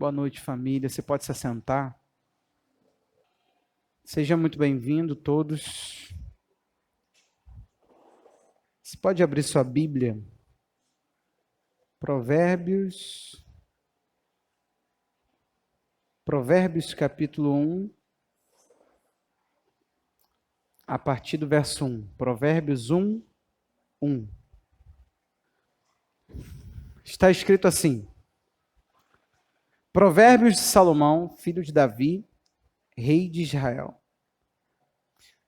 Boa noite, família. Você pode se assentar. Seja muito bem-vindo, todos. Você pode abrir sua Bíblia. Provérbios capítulo 1, a partir do verso 1. Provérbios 1, 1. Está escrito assim: Provérbios de Salomão, filho de Davi, rei de Israel,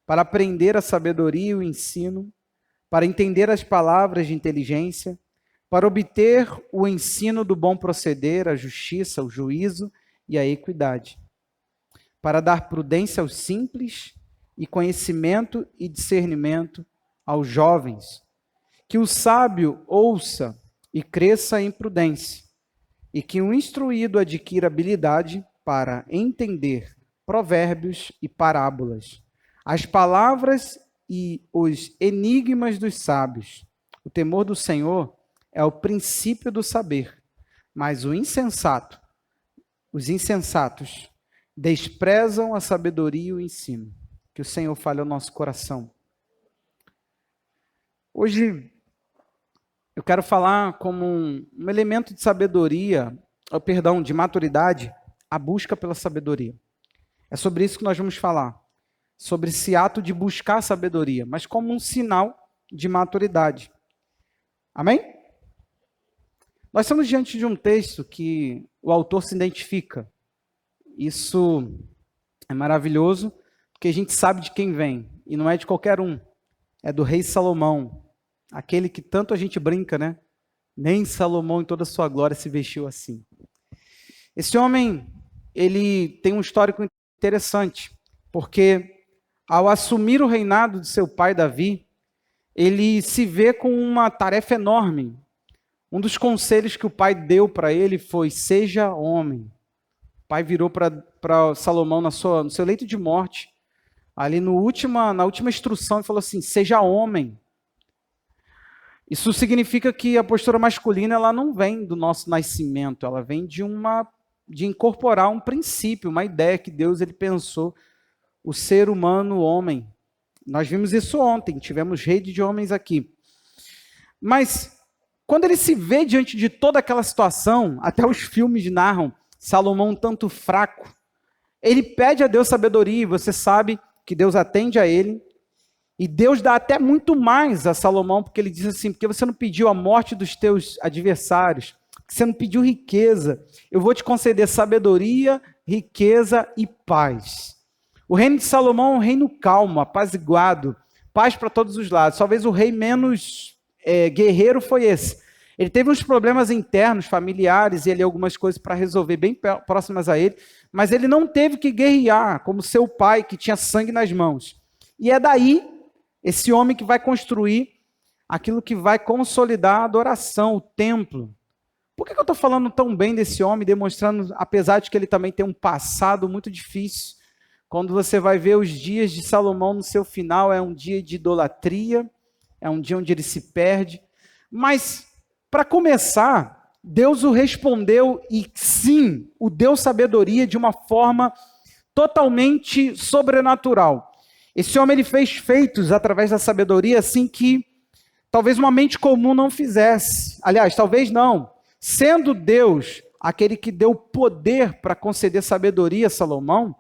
para aprender a sabedoria e o ensino, para entender as palavras de inteligência, para obter o ensino do bom proceder, a justiça, o juízo e a equidade, para dar prudência aos simples e conhecimento e discernimento aos jovens, que o sábio ouça e cresça em prudência, e que o instruído adquira habilidade para entender provérbios e parábolas, as palavras e os enigmas dos sábios. O temor do Senhor é o princípio do saber, mas os insensatos desprezam a sabedoria e o ensino. Que o Senhor fale ao nosso coração. Hoje eu quero falar como um elemento de sabedoria, de maturidade, a busca pela sabedoria. É sobre isso que nós vamos falar, sobre esse ato de buscar sabedoria, mas como um sinal de maturidade. Amém? Nós estamos diante de um texto que o autor se identifica. Isso é maravilhoso, porque a gente sabe de quem vem, e não é de qualquer um. É do rei Salomão, aquele que tanto a gente brinca, né? Nem Salomão em toda a sua glória se vestiu assim. Esse homem, ele tem um histórico interessante, porque ao assumir o reinado de seu pai Davi, ele se vê com uma tarefa enorme. Um dos conselhos que o pai deu para ele foi: seja homem. O pai virou para Salomão no seu leito de morte, ali na última instrução, e falou assim: seja homem. Isso significa que a postura masculina ela não vem do nosso nascimento, ela vem de incorporar um princípio, uma ideia que Deus ele pensou, o ser humano, o homem. Nós vimos isso ontem, tivemos rede de homens aqui. Mas quando ele se vê diante de toda aquela situação, até os filmes narram Salomão um tanto fraco, ele pede a Deus sabedoria, e você sabe que Deus atende a ele. E Deus dá até muito mais a Salomão, porque ele diz assim: porque você não pediu a morte dos teus adversários, porque você não pediu riqueza, eu vou te conceder sabedoria, riqueza e paz. O reino de Salomão é um reino calmo, apaziguado, paz para todos os lados. Talvez o rei menos guerreiro foi esse. Ele teve uns problemas internos, familiares, e ali algumas coisas para resolver bem próximas a ele, mas ele não teve que guerrear, como seu pai, que tinha sangue nas mãos. E é daí esse homem que vai construir aquilo que vai consolidar a adoração, o templo. Por que eu estou falando tão bem desse homem, demonstrando, apesar de que ele também tem um passado muito difícil? Quando você vai ver os dias de Salomão no seu final, é um dia de idolatria, é um dia onde ele se perde. Mas, para começar, Deus o respondeu, e sim, o deu sabedoria de uma forma totalmente sobrenatural. Esse homem ele fez feitos através da sabedoria assim que talvez uma mente comum não fizesse. Aliás, talvez não. Sendo Deus aquele que deu poder para conceder sabedoria a Salomão,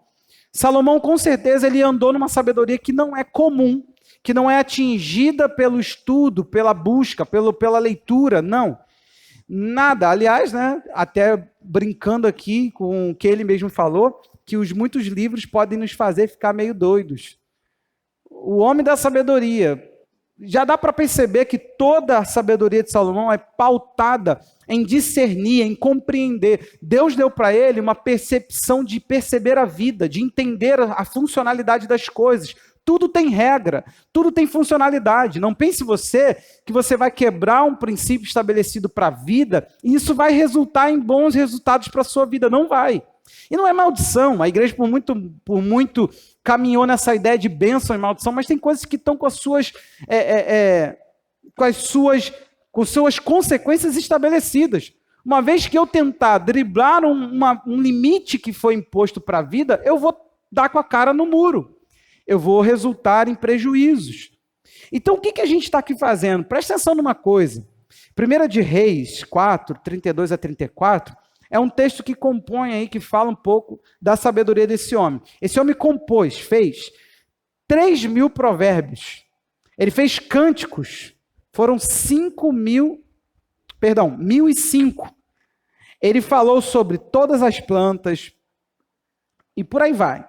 Salomão com certeza ele andou numa sabedoria que não é comum, que não é atingida pelo estudo, pela busca, pela leitura, não. Nada. Aliás, né, até brincando aqui com o que ele mesmo falou, que os muitos livros podem nos fazer ficar meio doidos. O homem da sabedoria, já dá para perceber que toda a sabedoria de Salomão é pautada em discernir, em compreender. Deus deu para ele uma percepção de perceber a vida, de entender a funcionalidade das coisas. Tudo tem regra, tudo tem funcionalidade. Não pense você que você vai quebrar um princípio estabelecido para a vida e isso vai resultar em bons resultados para a sua vida. Não vai. E não é maldição. A igreja por muito caminhou nessa ideia de bênção e maldição, mas tem coisas que estão com as suas consequências estabelecidas. Uma vez que eu tentar driblar um limite que foi imposto para a vida, eu vou dar com a cara no muro. Eu vou resultar em prejuízos. Então, o que a gente está aqui fazendo? Presta atenção numa coisa. 1 de Reis 4, 32 a 34, é um texto que compõe aí, que fala um pouco da sabedoria desse homem. Esse homem fez 3.000 provérbios. Ele fez cânticos. Foram 1.005. Ele falou sobre todas as plantas e por aí vai.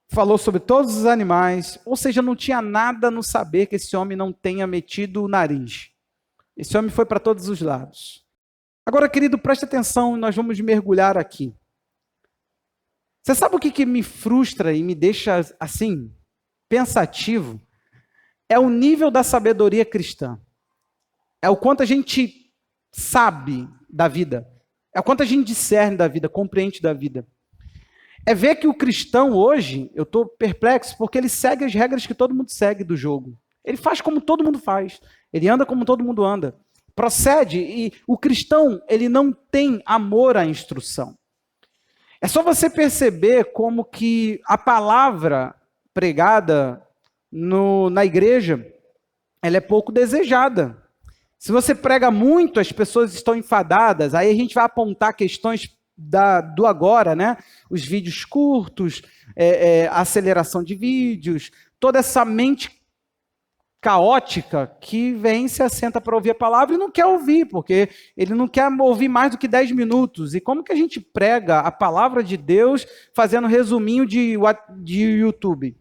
Falou sobre todos os animais, ou seja, não tinha nada no saber que esse homem não tenha metido o nariz. Esse homem foi para todos os lados. Agora, querido, preste atenção, nós vamos mergulhar aqui. Você sabe o que me frustra e me deixa assim, pensativo? É o nível da sabedoria cristã. É o quanto a gente sabe da vida. É o quanto a gente discerne da vida, compreende da vida. É ver que o cristão hoje, eu estou perplexo, porque ele segue as regras que todo mundo segue do jogo. Ele faz como todo mundo faz. Ele anda como todo mundo anda. Procede, e o cristão, ele não tem amor à instrução. É só você perceber como que a palavra pregada na igreja, ela é pouco desejada. Se você prega muito, as pessoas estão enfadadas, aí a gente vai apontar questões do agora, né? Os vídeos curtos, a aceleração de vídeos, toda essa mente caótica que vem, se assenta para ouvir a palavra e não quer ouvir, porque ele não quer ouvir mais do que 10 minutos. E como que a gente prega a palavra de Deus fazendo resuminho de YouTube?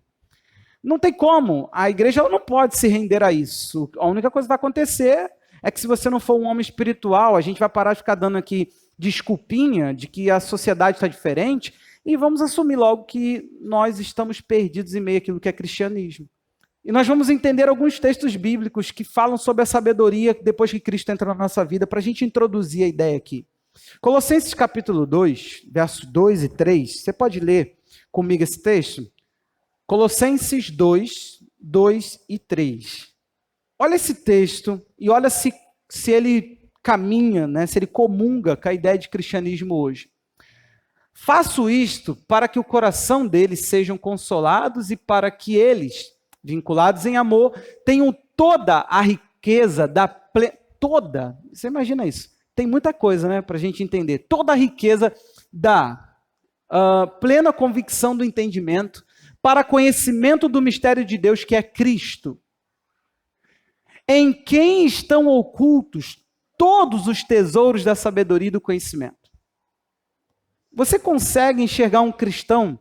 Não tem como. A igreja ela não pode se render a isso. A única coisa que vai acontecer é que se você não for um homem espiritual, a gente vai parar de ficar dando aqui desculpinha de que a sociedade está diferente e vamos assumir logo que nós estamos perdidos em meio àquilo que é cristianismo. E nós vamos entender alguns textos bíblicos que falam sobre a sabedoria depois que Cristo entra na nossa vida, para a gente introduzir a ideia aqui. Colossenses capítulo 2, versos 2 e 3, você pode ler comigo esse texto? Colossenses 2, 2 e 3. Olha esse texto e olha se ele caminha, né, se ele comunga com a ideia de cristianismo hoje. Faço isto para que o coração deles sejam consolados e para que eles, vinculados em amor, tenham toda a riqueza toda, você imagina isso, tem muita coisa, né, para a gente entender, toda a riqueza da plena convicção do entendimento, para conhecimento do mistério de Deus, que é Cristo, em quem estão ocultos todos os tesouros da sabedoria e do conhecimento. Você consegue enxergar um cristão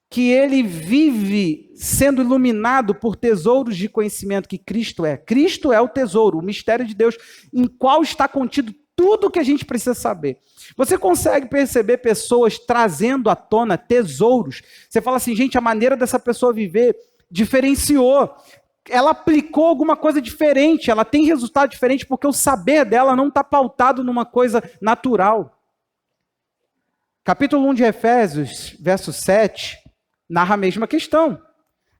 que ele vive sendo iluminado por tesouros de conhecimento que Cristo é? Cristo é o tesouro, o mistério de Deus, em qual está contido tudo o que a gente precisa saber. Você consegue perceber pessoas trazendo à tona tesouros? Você fala assim, gente, a maneira dessa pessoa viver diferenciou. Ela aplicou alguma coisa diferente, ela tem resultado diferente, porque o saber dela não está pautado numa coisa natural. Capítulo 1 de Efésios, verso 7, narra a mesma questão.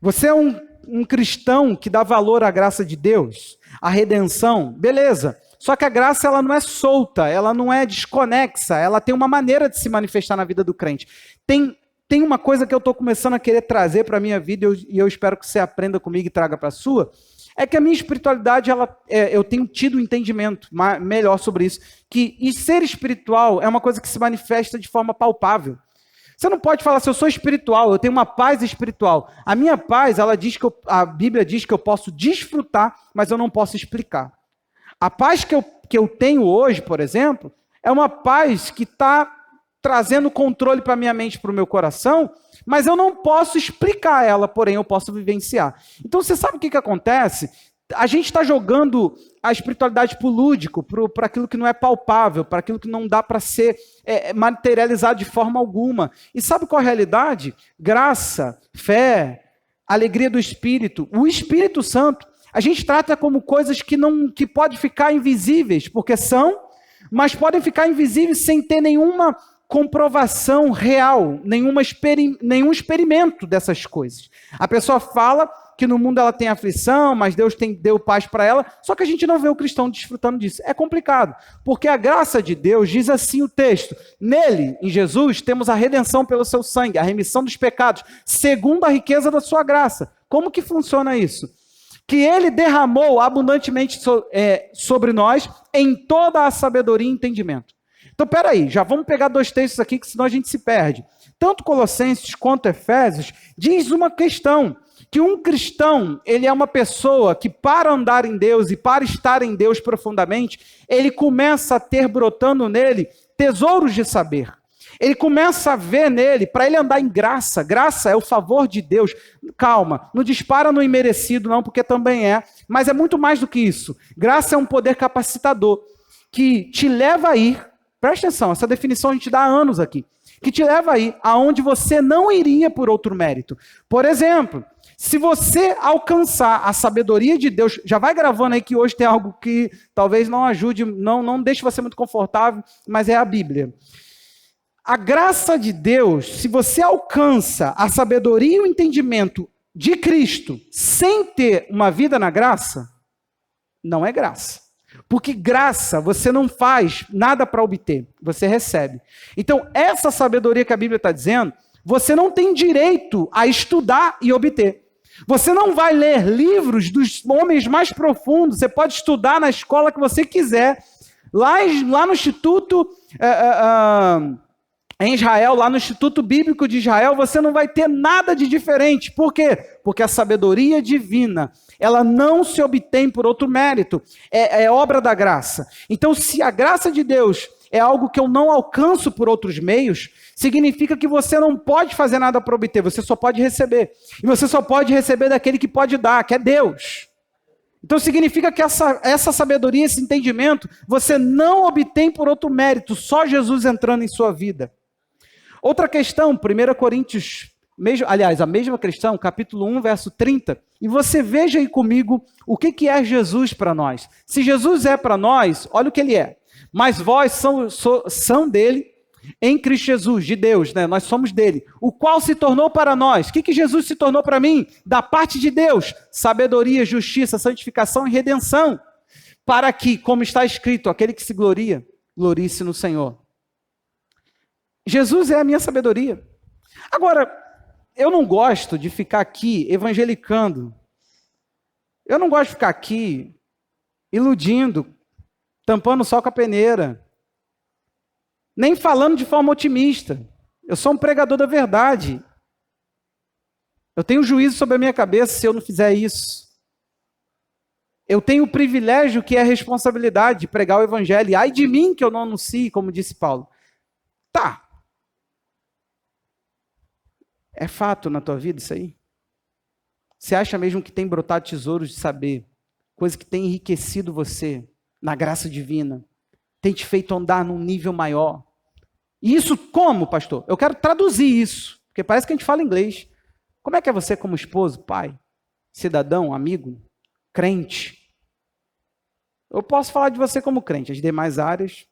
Você é um cristão que dá valor à graça de Deus, à redenção, beleza. Só que a graça ela não é solta, ela não é desconexa, ela tem uma maneira de se manifestar na vida do crente. Tem uma coisa que eu estou começando a querer trazer para a minha vida, e eu espero que você aprenda comigo e traga para a sua, é que a minha espiritualidade, eu tenho tido um entendimento melhor sobre isso, e ser espiritual é uma coisa que se manifesta de forma palpável. Você não pode falar assim, eu sou espiritual, eu tenho uma paz espiritual. A minha paz, a Bíblia diz que eu posso desfrutar, mas eu não posso explicar. A paz que eu tenho hoje, por exemplo, é uma paz que está trazendo controle para a minha mente, para o meu coração, mas eu não posso explicar ela, porém eu posso vivenciar. Então você sabe o que acontece? A gente está jogando a espiritualidade para o lúdico, para aquilo que não é palpável, para aquilo que não dá para ser materializado de forma alguma. E sabe qual é a realidade? Graça, fé, alegria do Espírito, o Espírito Santo, a gente trata como coisas que podem ficar invisíveis, porque são, mas podem ficar invisíveis sem ter nenhuma comprovação real, nenhum experimento dessas coisas. A pessoa fala que no mundo ela tem aflição, mas Deus deu paz para ela, só que a gente não vê o cristão desfrutando disso. É complicado, porque a graça de Deus diz assim o texto: nele, em Jesus, temos a redenção pelo seu sangue, a remissão dos pecados, segundo a riqueza da sua graça. Como que funciona isso? Que ele derramou abundantemente sobre nós em toda a sabedoria e entendimento. Então, peraí, já vamos pegar 2 textos aqui, que senão a gente se perde. Tanto Colossenses quanto Efésios diz uma questão, que um cristão, ele é uma pessoa que para andar em Deus e para estar em Deus profundamente, ele começa a ter brotando nele tesouros de saber. Ele começa a ver nele, para ele andar em graça. Graça é o favor de Deus. Calma, não dispara no imerecido não, porque também é, mas é muito mais do que isso. Graça é um poder capacitador, que te leva a ir, presta atenção, essa definição a gente dá há anos aqui, que te leva a ir aonde você não iria por outro mérito. Por exemplo, se você alcançar a sabedoria de Deus, já vai gravando aí que hoje tem algo que talvez não ajude, não deixe você muito confortável, mas é a Bíblia. A graça de Deus, se você alcança a sabedoria e o entendimento de Cristo sem ter uma vida na graça, não é graça. Porque graça, você não faz nada para obter, você recebe. Então, essa sabedoria que a Bíblia está dizendo, você não tem direito a estudar e obter. Você não vai ler livros dos homens mais profundos, você pode estudar na escola que você quiser. Lá no Instituto... em Israel, lá no Instituto Bíblico de Israel, você não vai ter nada de diferente. Por quê? Porque a sabedoria divina, ela não se obtém por outro mérito. É obra da graça. Então, se a graça de Deus é algo que eu não alcanço por outros meios, significa que você não pode fazer nada para obter, você só pode receber. E você só pode receber daquele que pode dar, que é Deus. Então significa que essa sabedoria, esse entendimento, você não obtém por outro mérito, só Jesus entrando em sua vida. Outra questão, 1 Coríntios, a mesma questão, capítulo 1, verso 30. E você veja aí comigo o que é Jesus para nós. Se Jesus é para nós, olha o que ele é. Mas vós são dele em Cristo Jesus, de Deus, né? Nós somos dele. O qual se tornou para nós. O que Jesus se tornou para mim? Da parte de Deus. Sabedoria, justiça, santificação e redenção. Para que, como está escrito, aquele que se gloria, glorie-se no Senhor. Jesus é a minha sabedoria. Agora, eu não gosto de ficar aqui evangelicando. Eu não gosto de ficar aqui iludindo, tampando o sol com a peneira. Nem falando de forma otimista. Eu sou um pregador da verdade. Eu tenho juízo sobre a minha cabeça se eu não fizer isso. Eu tenho o privilégio que é a responsabilidade de pregar o evangelho. Ai de mim que eu não anuncie, como disse Paulo. Tá. É fato na tua vida isso aí? Você acha mesmo que tem brotado tesouros de saber, coisa que tem enriquecido você na graça divina, tem te feito andar num nível maior? E isso como, pastor? Eu quero traduzir isso, porque parece que a gente fala inglês. Como é que é você como esposo, pai, cidadão, amigo, crente? Eu posso falar de você como crente, as demais áreas,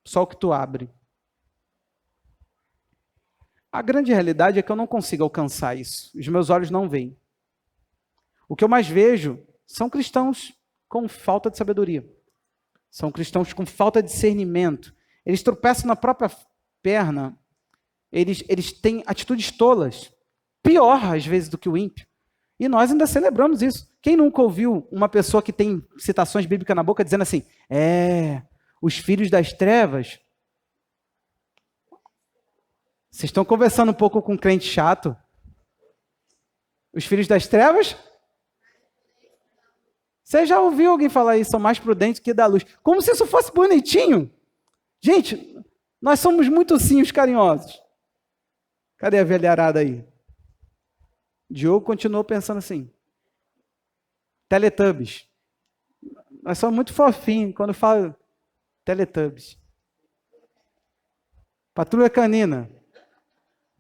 só o que tu abre. A grande realidade é que eu não consigo alcançar isso. Os meus olhos não veem. O que eu mais vejo são cristãos com falta de sabedoria. São cristãos com falta de discernimento. Eles tropeçam na própria perna. Eles têm atitudes tolas. Pior, às vezes, do que o ímpio. E nós ainda celebramos isso. Quem nunca ouviu uma pessoa que tem citações bíblicas na boca dizendo assim, os filhos das trevas... Vocês estão conversando um pouco com um crente chato? Os filhos das trevas? Você já ouviu alguém falar isso? São mais prudentes que da luz. Como se isso fosse bonitinho. Gente, nós somos muito ursinhos carinhosos. Cadê a velharada aí? Diogo continuou pensando assim. Teletubbies. Nós somos muito fofinhos quando falo Teletubbies. Patrulha Canina.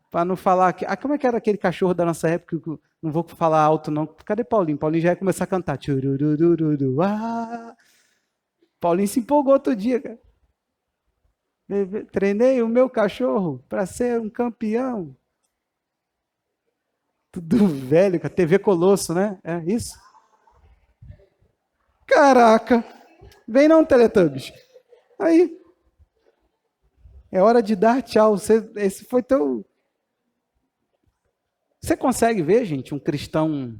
Para não falar... como é que era aquele cachorro da nossa época? Não vou falar alto, não. Cadê Paulinho? Paulinho já ia começar a cantar. Paulinho se empolgou outro dia, cara. Treinei o meu cachorro para ser um campeão. Tudo velho, com a TV Colosso, né? É isso? Caraca! Vem não, Teletubbies. Aí, é hora de dar tchau. Esse foi teu. Você consegue ver, gente, um cristão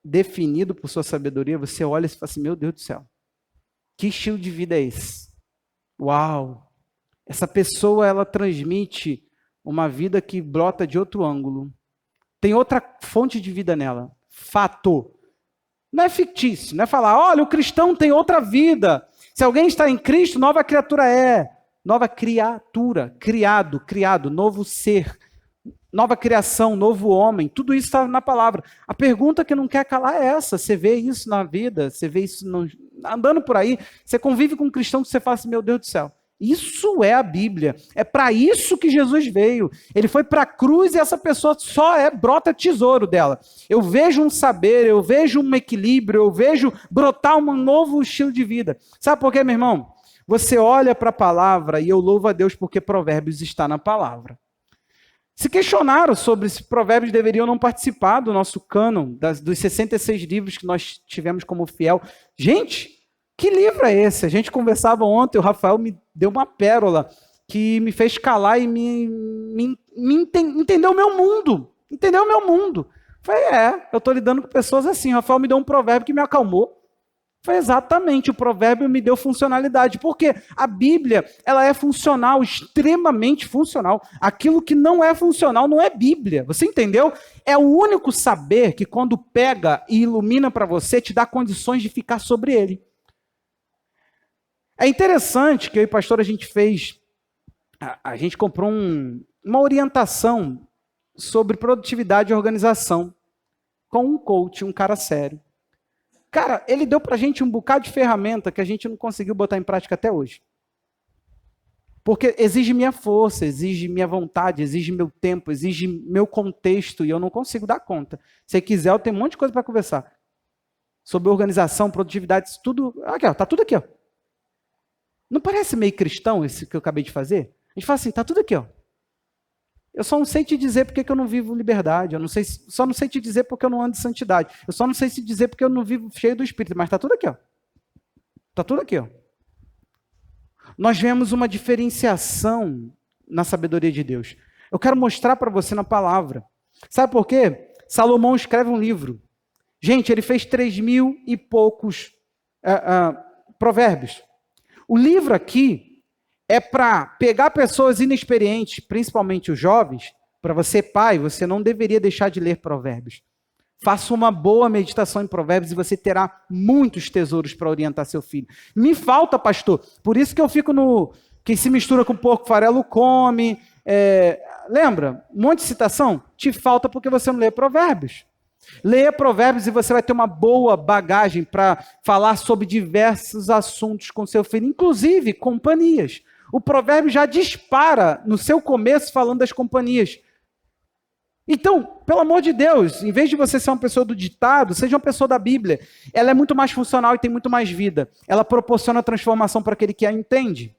definido por sua sabedoria? Você olha e fala assim: meu Deus do céu, que estilo de vida é esse? Uau! Essa pessoa, ela transmite uma vida que brota de outro ângulo. Tem outra fonte de vida nela. Fato. Não é fictício, não é falar, olha, o cristão tem outra vida. Se alguém está em Cristo, nova criatura é. Nova criatura, criado, novo ser, nova criação, novo homem. Tudo isso está na palavra. A pergunta que não quer calar é essa. Você vê isso na vida, você vê isso andando por aí, você convive com um cristão que você fala assim, meu Deus do céu. Isso é a Bíblia. É para isso que Jesus veio. Ele foi para a cruz e essa pessoa só brota tesouro dela. Eu vejo um saber, eu vejo um equilíbrio, eu vejo brotar um novo estilo de vida. Sabe por quê, meu irmão? Você olha para a palavra e eu louvo a Deus porque Provérbios está na palavra. Se questionaram sobre se Provérbios deveriam não participar do nosso cânon, dos 66 livros que nós tivemos como fiel. Gente, que livro é esse? A gente conversava ontem, o Rafael me deu uma pérola que me fez calar e entendeu o meu mundo. Entendeu o meu mundo. Falei, eu estou lidando com pessoas assim. O Rafael me deu um provérbio que me acalmou. Foi exatamente, o provérbio me deu funcionalidade, porque a Bíblia, ela é funcional, extremamente funcional. Aquilo que não é funcional não é Bíblia, você entendeu? É o único saber que quando pega e ilumina para você, te dá condições de ficar sobre ele. É interessante que eu e o pastor a gente fez, a gente comprou uma orientação sobre produtividade e organização com um coach, um cara sério. Cara, ele deu pra gente um bocado de ferramenta que a gente não conseguiu botar em prática até hoje. Porque exige minha força, exige minha vontade, exige meu tempo, exige meu contexto, e eu não consigo dar conta. Se quiser, eu tenho um monte de coisa para conversar. Sobre organização, produtividade, isso tudo. Aqui, ó, tá tudo aqui, ó. Não parece meio cristão esse que eu acabei de fazer? A gente fala assim, tá tudo aqui, ó. Eu só não sei te dizer porque que eu não vivo liberdade. Só não sei te dizer porque eu não ando de santidade. Eu só não sei te dizer porque eu não vivo cheio do Espírito. Mas está tudo aqui, ó. Está tudo aqui, ó. Nós vemos uma diferenciação na sabedoria de Deus. Eu quero mostrar para você na palavra. Sabe por quê? Salomão escreve um livro. Gente, ele fez 3.000 e poucos provérbios. O livro aqui é para pegar pessoas inexperientes, principalmente os jovens. Para você, pai, você não deveria deixar de ler provérbios. Faça uma boa meditação em provérbios e você terá muitos tesouros para orientar seu filho. Me falta, pastor. Por isso que eu fico no... Quem se mistura com porco farelo come. Lembra? Um monte de citação? Te falta porque você não lê provérbios. Leia provérbios e você vai ter uma boa bagagem para falar sobre diversos assuntos com seu filho, inclusive companhias. O provérbio já dispara no seu começo falando das companhias. Então, pelo amor de Deus, em vez de você ser uma pessoa do ditado, seja uma pessoa da Bíblia. Ela é muito mais funcional e tem muito mais vida. Ela proporciona transformação para aquele que a entende.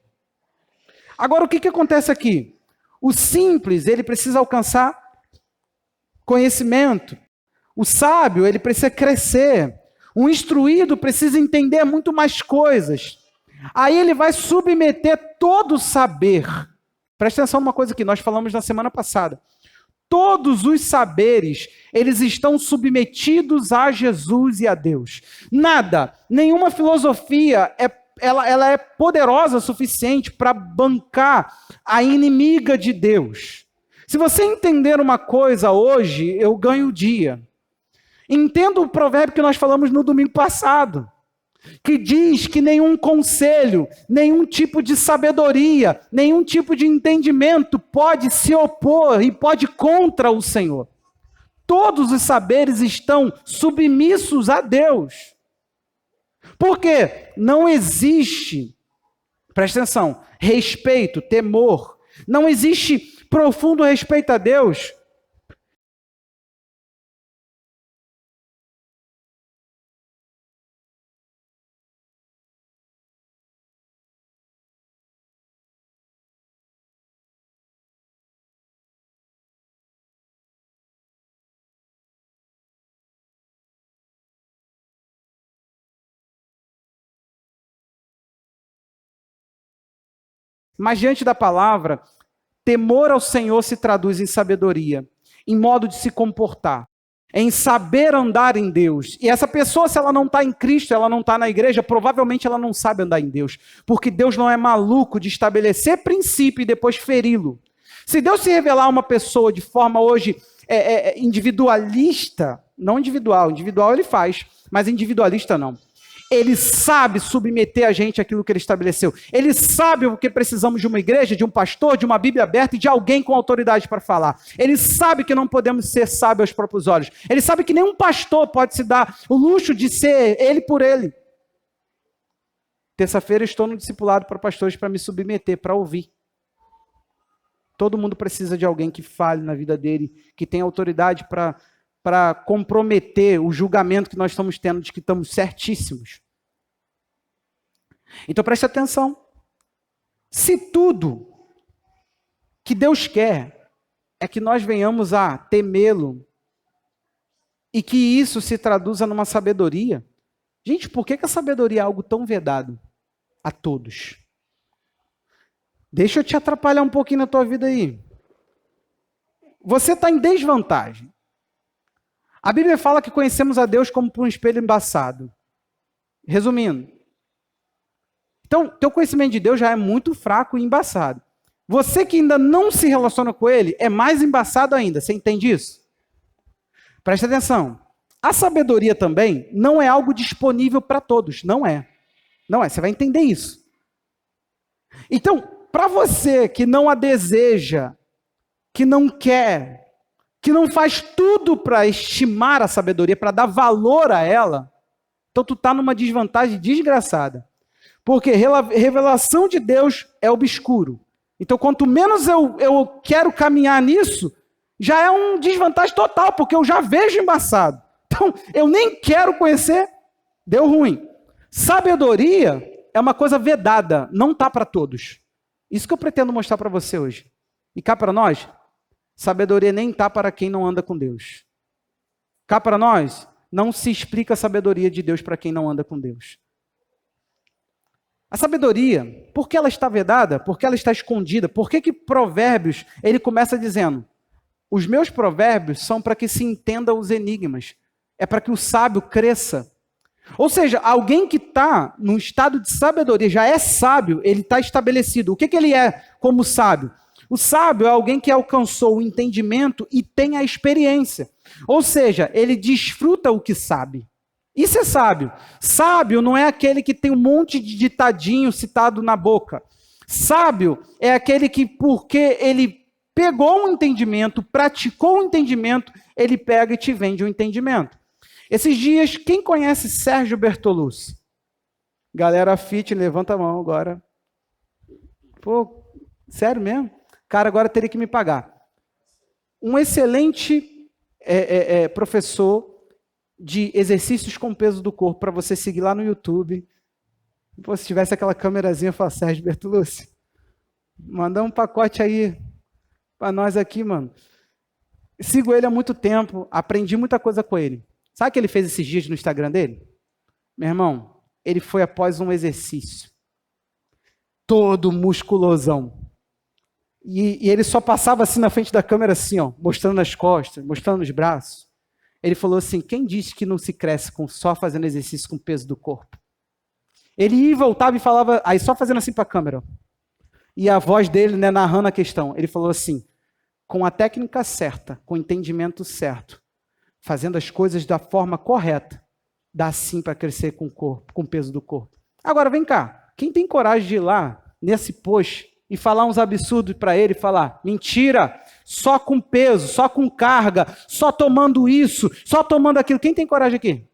Agora, o que acontece aqui? O simples, ele precisa alcançar conhecimento. O sábio, ele precisa crescer. O instruído precisa entender muito mais coisas. Aí ele vai submeter todo o saber. Presta atenção numa coisa que nós falamos na semana passada. Todos os saberes, eles estão submetidos a Jesus e a Deus. Nada, nenhuma filosofia ela é poderosa o suficiente para bancar a inimiga de Deus. Se você entender uma coisa hoje, eu ganho o dia. Entenda o provérbio que nós falamos no domingo passado, que diz que nenhum conselho, nenhum tipo de sabedoria, nenhum tipo de entendimento pode se opor e pode contra o Senhor. Todos os saberes estão submissos a Deus. Por quê? Não existe, presta atenção, respeito, temor, não existe profundo respeito a Deus Mas diante da palavra, temor ao Senhor se traduz em sabedoria, em modo de se comportar, em saber andar em Deus. E essa pessoa, se ela não está em Cristo, ela não está na igreja, provavelmente ela não sabe andar em Deus. Porque Deus não é maluco de estabelecer princípio e depois feri-lo. Se Deus se revelar a uma pessoa de forma hoje individualista, não individual ele faz, mas individualista não. Ele sabe submeter a gente àquilo que ele estabeleceu. Ele sabe o que precisamos de uma igreja, de um pastor, de uma Bíblia aberta e de alguém com autoridade para falar. Ele sabe que não podemos ser sábios aos próprios olhos. Ele sabe que nenhum pastor pode se dar o luxo de ser ele por ele. Terça-feira estou no discipulado para pastores para me submeter, para ouvir. Todo mundo precisa de alguém que fale na vida dele, que tenha autoridade para comprometer o julgamento que nós estamos tendo de que estamos certíssimos. Então preste atenção. Se tudo que Deus quer é que nós venhamos a temê-lo e que isso se traduza numa sabedoria, gente, por que a sabedoria é algo tão vedado a todos? Deixa eu te atrapalhar um pouquinho na tua vida aí. Você está em desvantagem. A Bíblia fala que conhecemos a Deus como por um espelho embaçado. Resumindo. Então, teu conhecimento de Deus já é muito fraco e embaçado. Você que ainda não se relaciona com Ele, é mais embaçado ainda. Você entende isso? Presta atenção. A sabedoria também não é algo disponível para todos. Não é. Não é. Você vai entender isso. Então, para você que não a deseja, que não quer, que não faz tudo para estimar a sabedoria, para dar valor a ela, então tu está numa desvantagem desgraçada. Porque revelação de Deus é obscuro. Então, quanto menos eu quero caminhar nisso, já é um desvantagem total, porque eu já vejo embaçado. Então, eu nem quero conhecer, deu ruim. Sabedoria é uma coisa vedada, não está para todos. Isso que eu pretendo mostrar para você hoje. E cá para nós, sabedoria nem está para quem não anda com Deus. Cá para nós, não se explica a sabedoria de Deus para quem não anda com Deus. A sabedoria, por que ela está vedada? Por que ela está escondida? Por que Provérbios, ele começa dizendo, os meus provérbios são para que se entenda os enigmas. É para que o sábio cresça. Ou seja, alguém que está num estado de sabedoria, já é sábio, ele está estabelecido. O que ele é como sábio? O sábio é alguém que alcançou o entendimento e tem a experiência. Ou seja, ele desfruta o que sabe. Isso é sábio. Sábio não é aquele que tem um monte de ditadinho citado na boca. Sábio é aquele que, porque ele pegou um entendimento, praticou um entendimento, ele pega e te vende um entendimento. Esses dias, quem conhece Sérgio Bertolucci? Galera fit, levanta a mão agora. Pô, sério mesmo? Cara, agora teria que me pagar. Um excelente professor de exercícios com peso do corpo, para você seguir lá no YouTube. Pô, se tivesse aquela câmerazinha, fala, Sérgio Bertolucci, manda um pacote aí para nós aqui, mano. Sigo ele há muito tempo, aprendi muita coisa com ele. Sabe o que ele fez esses dias no Instagram dele? Meu irmão, ele foi após um exercício. Todo musculosão. E ele só passava assim na frente da câmera, assim, ó, mostrando as costas, mostrando os braços. Ele falou assim, quem disse que não se cresce só fazendo exercício com o peso do corpo? Ele ia e voltava e falava, aí só fazendo assim para a câmera. Ó. E a voz dele, né, narrando a questão, ele falou assim, com a técnica certa, com o entendimento certo, fazendo as coisas da forma correta, dá sim para crescer com o corpo, com o peso do corpo. Agora, vem cá, quem tem coragem de ir lá, nesse post, e falar uns absurdos para ele, falar, mentira, só com peso, só com carga, só tomando isso, só tomando aquilo. Quem tem coragem aqui?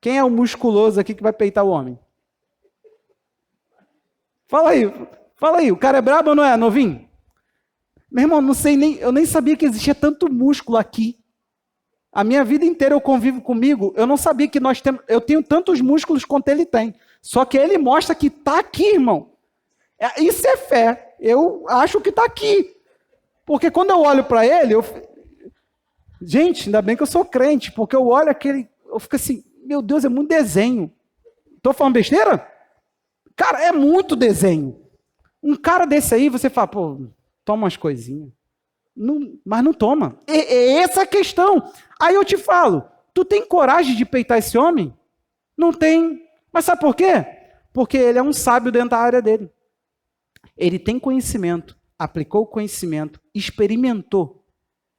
Quem é o musculoso aqui que vai peitar o homem? Fala aí, o cara é brabo ou não é, novinho? Meu irmão, eu nem sabia que existia tanto músculo aqui. A minha vida inteira eu convivo comigo, eu não sabia que eu tenho tantos músculos quanto ele tem. Só que ele mostra que está aqui, irmão. Isso é fé. Eu acho que está aqui. Porque quando eu olho para ele, gente, ainda bem que eu sou crente, porque eu olho eu fico assim, meu Deus, é muito desenho. Estou falando besteira? Cara, é muito desenho. Um cara desse aí, você fala, pô, toma umas coisinhas. Não, mas não toma. É essa a questão. Aí eu te falo, tu tem coragem de peitar esse homem? Não tem. Mas sabe por quê? Porque ele é um sábio dentro da área dele. Ele tem conhecimento, aplicou o conhecimento, experimentou.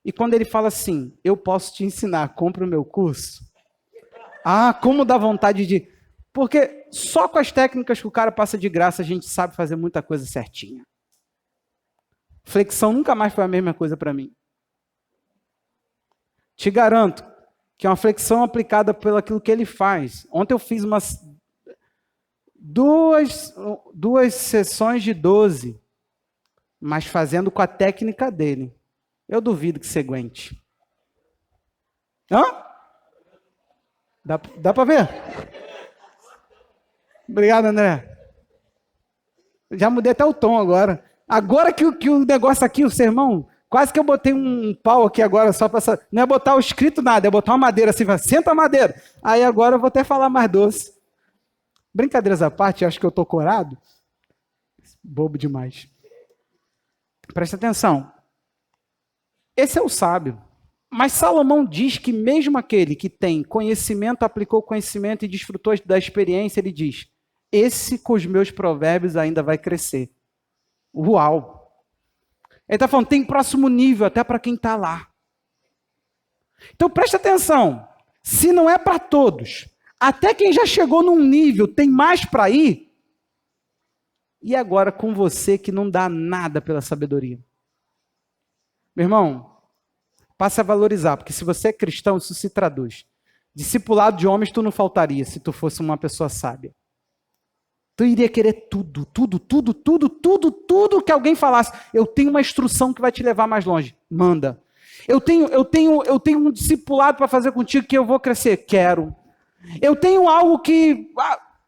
E quando ele fala assim, eu posso te ensinar, compra o meu curso. Ah, como dá vontade de... Porque só com as técnicas que o cara passa de graça, a gente sabe fazer muita coisa certinha. Flexão nunca mais foi a mesma coisa para mim. Te garanto que é uma flexão aplicada pelo aquilo que ele faz. Ontem eu fiz duas sessões de 12, mas fazendo com a técnica dele. Eu duvido que você aguente. Hã? Dá para ver? Obrigado, André. Já mudei até o tom agora. Agora que o negócio aqui, o sermão, quase que eu botei um pau aqui agora só para... Não é botar o escrito nada, é botar uma madeira assim, senta a madeira. Aí agora eu vou até falar mais doce. Brincadeiras à parte, acho que eu tô corado. Bobo demais. Presta atenção. Esse é o sábio. Mas Salomão diz que mesmo aquele que tem conhecimento, aplicou conhecimento e desfrutou da experiência, ele diz, esse com os meus provérbios ainda vai crescer. Uau! Ele está falando, tem próximo nível até para quem está lá. Então presta atenção, se não é para todos, até quem já chegou num nível tem mais para ir, e agora com você que não dá nada pela sabedoria? Meu irmão, passe a valorizar, porque se você é cristão, isso se traduz. Discipulado de homens tu não faltaria se tu fosse uma pessoa sábia. Tu iria querer tudo que alguém falasse. Eu tenho uma instrução que vai te levar mais longe. Manda. Eu tenho um discipulado para fazer contigo que eu vou crescer. Quero. Eu tenho algo que...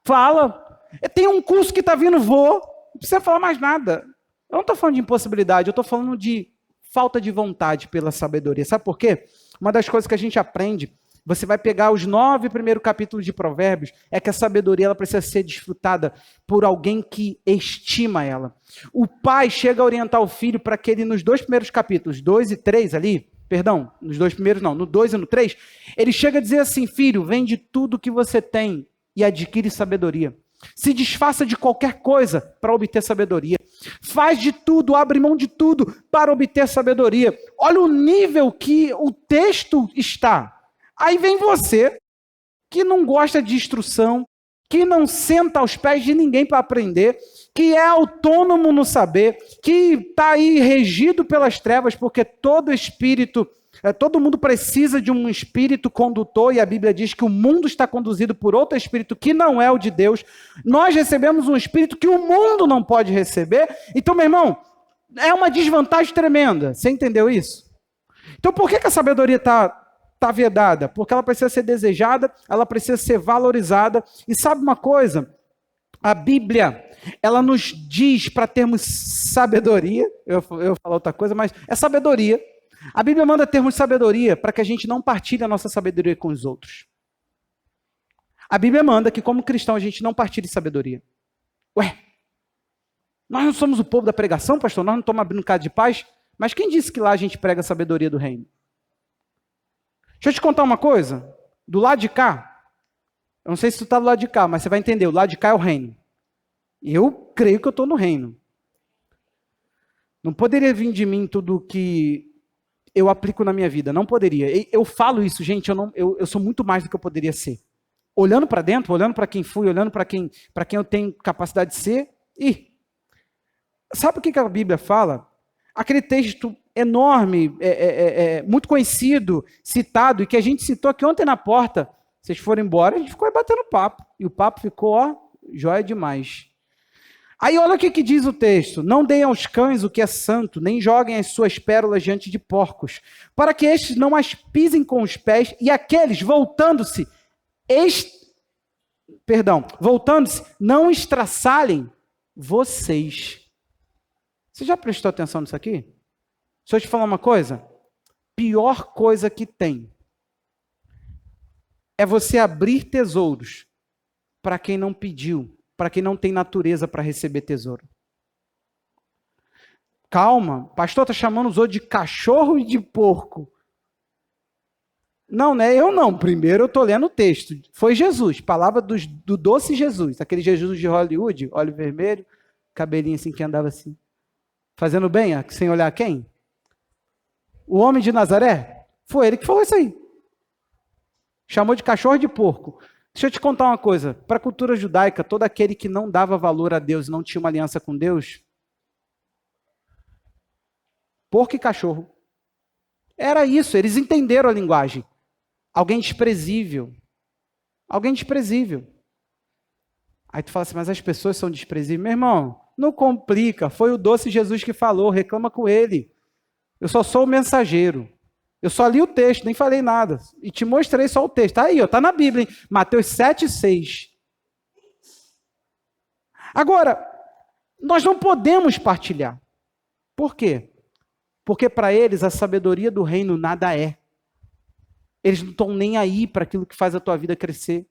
fala. Eu tenho um curso que está vindo, vou. Não precisa falar mais nada. Eu não estou falando de impossibilidade, eu estou falando de falta de vontade pela sabedoria. Sabe por quê? Uma das coisas que a gente aprende... Você vai pegar os 9 primeiros capítulos de Provérbios, é que a sabedoria ela precisa ser desfrutada por alguém que estima ela. O pai chega a orientar o filho para que ele, nos 2 primeiros capítulos, 2 e 3 ali, perdão, nos 2 primeiros não, no 2 e no 3, ele chega a dizer assim, filho, vende tudo que você tem e adquire sabedoria. Se desfaça de qualquer coisa para obter sabedoria. Faz de tudo, abre mão de tudo para obter sabedoria. Olha o nível que o texto está. Aí vem você, que não gosta de instrução, que não senta aos pés de ninguém para aprender, que é autônomo no saber, que está aí regido pelas trevas, porque todo espírito, todo mundo precisa de um espírito condutor, e a Bíblia diz que o mundo está conduzido por outro espírito que não é o de Deus. Nós recebemos um espírito que o mundo não pode receber. Então, meu irmão, é uma desvantagem tremenda. Você entendeu isso? Então, por que a sabedoria está vedada? Porque ela precisa ser desejada, ela precisa ser valorizada. E sabe uma coisa? A Bíblia, ela nos diz para termos sabedoria, eu falo outra coisa, mas é sabedoria. A Bíblia manda termos sabedoria para que a gente não partilhe a nossa sabedoria com os outros. A Bíblia manda que como cristão a gente não partilhe sabedoria. Ué, nós não somos o povo da pregação, pastor? Nós não estamos abrindo casa de paz? Mas quem disse que lá a gente prega a sabedoria do reino? Deixa eu te contar uma coisa. Do lado de cá, eu não sei se tu está do lado de cá, mas você vai entender. O lado de cá é o reino. Eu creio que eu estou no reino. Não poderia vir de mim tudo que eu aplico na minha vida. Não poderia. Eu falo isso, gente, eu sou muito mais do que eu poderia ser. Olhando para dentro, olhando para quem fui, olhando para quem eu tenho capacidade de ser. E sabe o que a Bíblia fala? Aquele texto enorme, muito conhecido, citado, e que a gente citou aqui ontem na porta. Vocês foram embora, a gente ficou aí batendo papo. E o papo ficou, ó, jóia demais. Aí olha o que diz o texto. Não deem aos cães o que é santo, nem joguem as suas pérolas diante de porcos, para que estes não as pisem com os pés, e aqueles, voltando-se, não estraçalhem vocês. Você já prestou atenção nisso aqui? Deixa eu te falar uma coisa. Pior coisa que tem é você abrir tesouros para quem não pediu, para quem não tem natureza para receber tesouro. Calma, pastor está chamando os outros de cachorro e de porco. Não, né? Eu não. Primeiro eu estou lendo o texto. Foi Jesus, palavra do doce Jesus. Aquele Jesus de Hollywood, olho vermelho, cabelinho assim que andava assim. Fazendo bem, sem olhar quem? O homem de Nazaré? Foi ele que falou isso aí. Chamou de cachorro e de porco. Deixa eu te contar uma coisa. Para a cultura judaica, todo aquele que não dava valor a Deus, não tinha uma aliança com Deus, porco e cachorro. Era isso, eles entenderam a linguagem. Alguém desprezível. Alguém desprezível. Aí tu fala assim, mas as pessoas são desprezíveis. Meu irmão, não complica. Foi o doce Jesus que falou, reclama com ele. Eu só sou o mensageiro. Eu só li o texto, nem falei nada. E te mostrei só o texto. Tá aí, ó, tá na Bíblia, hein? Mateus 7,6. Agora, nós não podemos partilhar. Por quê? Porque para eles a sabedoria do reino nada é. Eles não estão nem aí para aquilo que faz a tua vida crescer.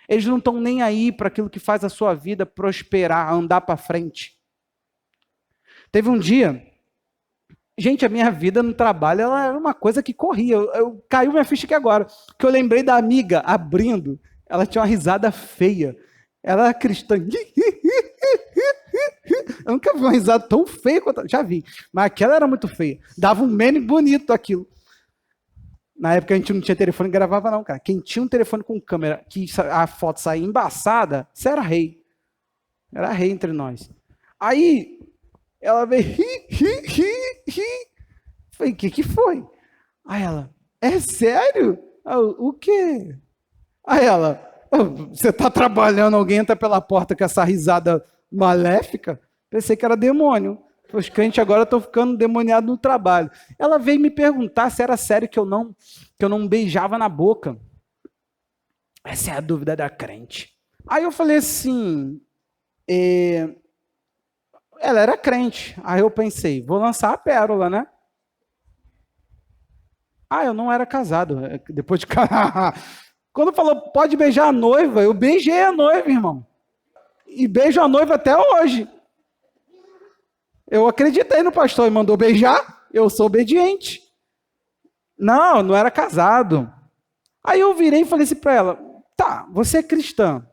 Eles não estão nem aí para aquilo que faz a sua vida prosperar, andar para frente. Teve um dia, gente, a minha vida no trabalho ela era uma coisa que corria. Caiu minha ficha aqui agora, que eu lembrei da amiga abrindo, ela tinha uma risada feia. Ela era cristã. Eu nunca vi uma risada tão feia quanto... Já vi, mas aquela era muito feia. Dava um meme bonito aquilo. Na época a gente não tinha telefone e gravava não, cara. Quem tinha um telefone com câmera, que a foto saía embaçada, você era rei. Era rei entre nós. Aí, ela veio, Falei, o que foi? Aí ela, é sério? O quê? Aí ela, você tá trabalhando, alguém entra pela porta com essa risada maléfica? Pensei que era demônio. Os crentes agora estão ficando demoniados no trabalho. Ela veio me perguntar se era sério que eu não beijava na boca. Essa é a dúvida da crente. Aí eu falei assim, ela era crente. Aí eu pensei, vou lançar a pérola, né? Eu não era casado. Depois de quando falou, pode beijar a noiva, eu beijei a noiva, irmão. E beijo a noiva até hoje. Eu acreditei no pastor e mandou beijar, eu sou obediente. Não era casado. Aí eu virei e falei assim para ela, tá, você é cristã,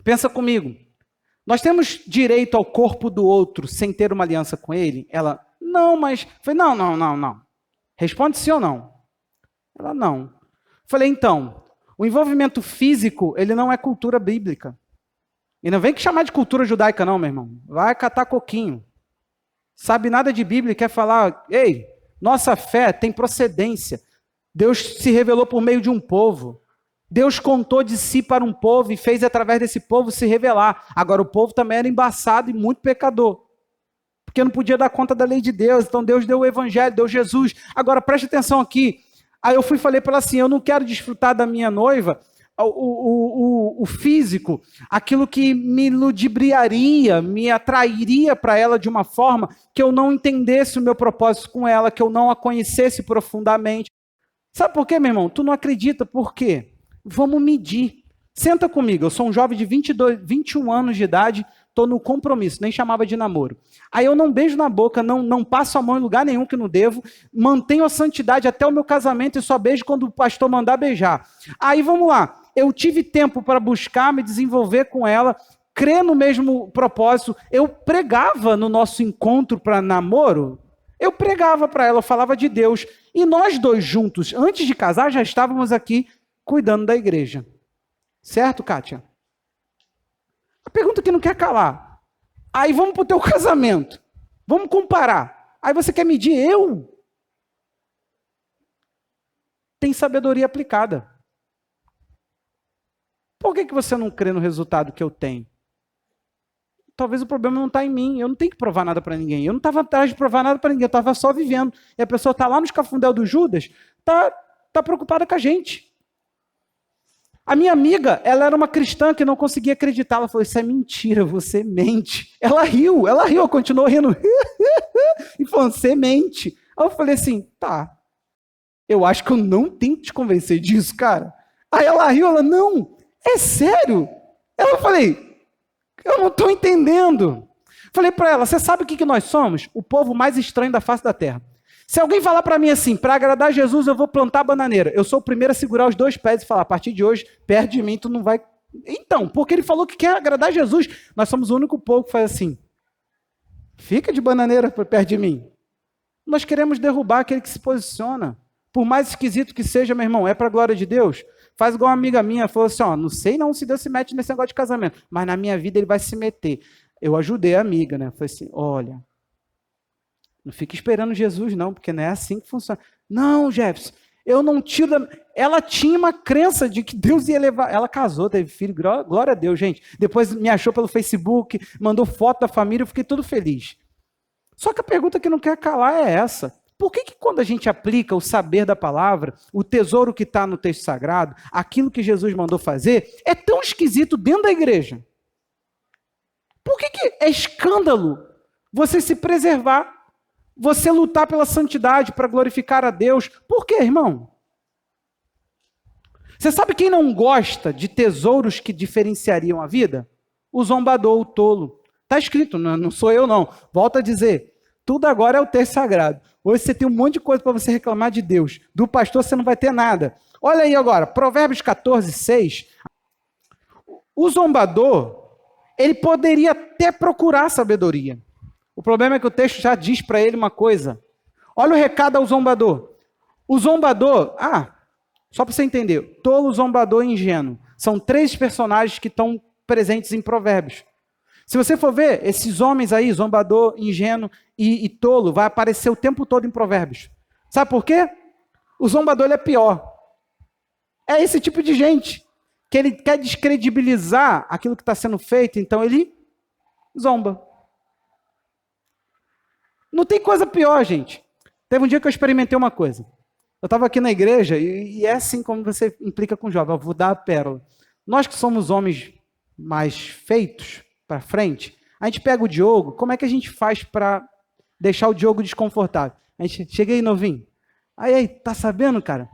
pensa comigo, nós temos direito ao corpo do outro sem ter uma aliança com ele? Ela, não, mas... Falei, não. Responde sim ou não. Ela, não. Falei, então, o envolvimento físico, ele não é cultura bíblica. E não vem que chamar de cultura judaica não, meu irmão. Vai catar coquinho. Sabe nada de Bíblia e quer falar, ei, nossa fé tem procedência. Deus se revelou por meio de um povo. Deus contou de si para um povo e fez através desse povo se revelar. Agora o povo também era embaçado e muito pecador. Porque não podia dar conta da lei de Deus. Então Deus deu o evangelho, deu Jesus. Agora preste atenção aqui. Aí eu falei para ela assim, eu não quero desfrutar da minha noiva o físico, aquilo que me ludibriaria, me atrairia para ela de uma forma que eu não entendesse o meu propósito com ela, que eu não a conhecesse profundamente. Sabe por quê, meu irmão? Tu não acredita, por quê? Vamos medir. Senta comigo, eu sou um jovem de 21 anos de idade, estou no compromisso, nem chamava de namoro. Aí eu não beijo na boca, não passo a mão em lugar nenhum que não devo, mantenho a santidade até o meu casamento e só beijo quando o pastor mandar beijar. Aí vamos lá, eu tive tempo para buscar, me desenvolver com ela, crer no mesmo propósito. Eu pregava no nosso encontro para namoro, eu pregava para ela, eu falava de Deus. E nós dois juntos, antes de casar, já estávamos aqui cuidando da igreja. Certo, Kátia? A pergunta que não quer calar. Aí vamos para o teu casamento. Vamos comparar. Aí você quer medir eu? Tem sabedoria aplicada. Por que você não crê no resultado que eu tenho? Talvez o problema não está em mim. Eu não tenho que provar nada para ninguém. Eu não estava atrás de provar nada para ninguém. Eu estava só vivendo. E a pessoa está lá no escafundel do Judas, está preocupada com a gente. A minha amiga, ela era uma cristã que não conseguia acreditar. Ela falou, isso é mentira, você mente. Ela riu, continuou rindo. E falou, você mente. Aí eu falei assim, tá. Eu acho que eu não tenho que te convencer disso, cara. Aí ela riu, não, é sério? Eu falei, eu não estou entendendo. Falei para ela, você sabe o que nós somos? O povo mais estranho da face da terra. Se alguém falar para mim assim, para agradar Jesus eu vou plantar bananeira, eu sou o primeiro a segurar os 2 pés e falar, a partir de hoje, perto de mim tu não vai... Então, porque ele falou que quer agradar Jesus, nós somos o único povo que faz assim, fica de bananeira perto de mim. Nós queremos derrubar aquele que se posiciona. Por mais esquisito que seja, meu irmão, é para a glória de Deus. Faz igual uma amiga minha, falou assim, ó, não sei não se Deus se mete nesse negócio de casamento, mas na minha vida ele vai se meter. Eu ajudei a amiga, né? Falei assim, olha, não fica esperando Jesus não, porque não é assim que funciona. Não, Jefferson, eu não tiro... Ela tinha uma crença de que Deus ia levar... Ela casou, teve filho, glória a Deus, gente. Depois me achou pelo Facebook, mandou foto da família, eu fiquei todo feliz. Só que a pergunta que não quer calar é essa. Por que quando a gente aplica o saber da palavra, o tesouro que está no texto sagrado, aquilo que Jesus mandou fazer, é tão esquisito dentro da igreja? Por que é escândalo você se preservar, você lutar pela santidade, para glorificar a Deus? Por quê, irmão? Você sabe quem não gosta de tesouros que diferenciariam a vida? O zombador, o tolo. Está escrito, não sou eu não. Volto a dizer, tudo agora é o texto sagrado. Hoje você tem um monte de coisa para você reclamar de Deus. Do pastor você não vai ter nada. Olha aí agora, Provérbios 14, 6. O zombador, ele poderia até procurar sabedoria. O problema é que o texto já diz para ele uma coisa. Olha o recado ao zombador. O zombador, só para você entender, tolo, zombador e ingênuo. São 3 personagens que estão presentes em Provérbios. Se você for ver, esses homens aí, zombador, ingênuo e tolo, vai aparecer o tempo todo em Provérbios. Sabe por quê? O zombador ele é pior. É esse tipo de gente que ele quer descredibilizar aquilo que está sendo feito, então ele zomba. Não tem coisa pior, gente. Teve um dia que eu experimentei uma coisa. Eu estava aqui na igreja e é assim como você implica com o jovem. Eu vou dar a pérola. Nós que somos homens mais feitos, para frente, a gente pega o Diogo, como é que a gente faz para deixar o Diogo desconfortável? A gente chega aí, novinho. Aí, tá sabendo, cara?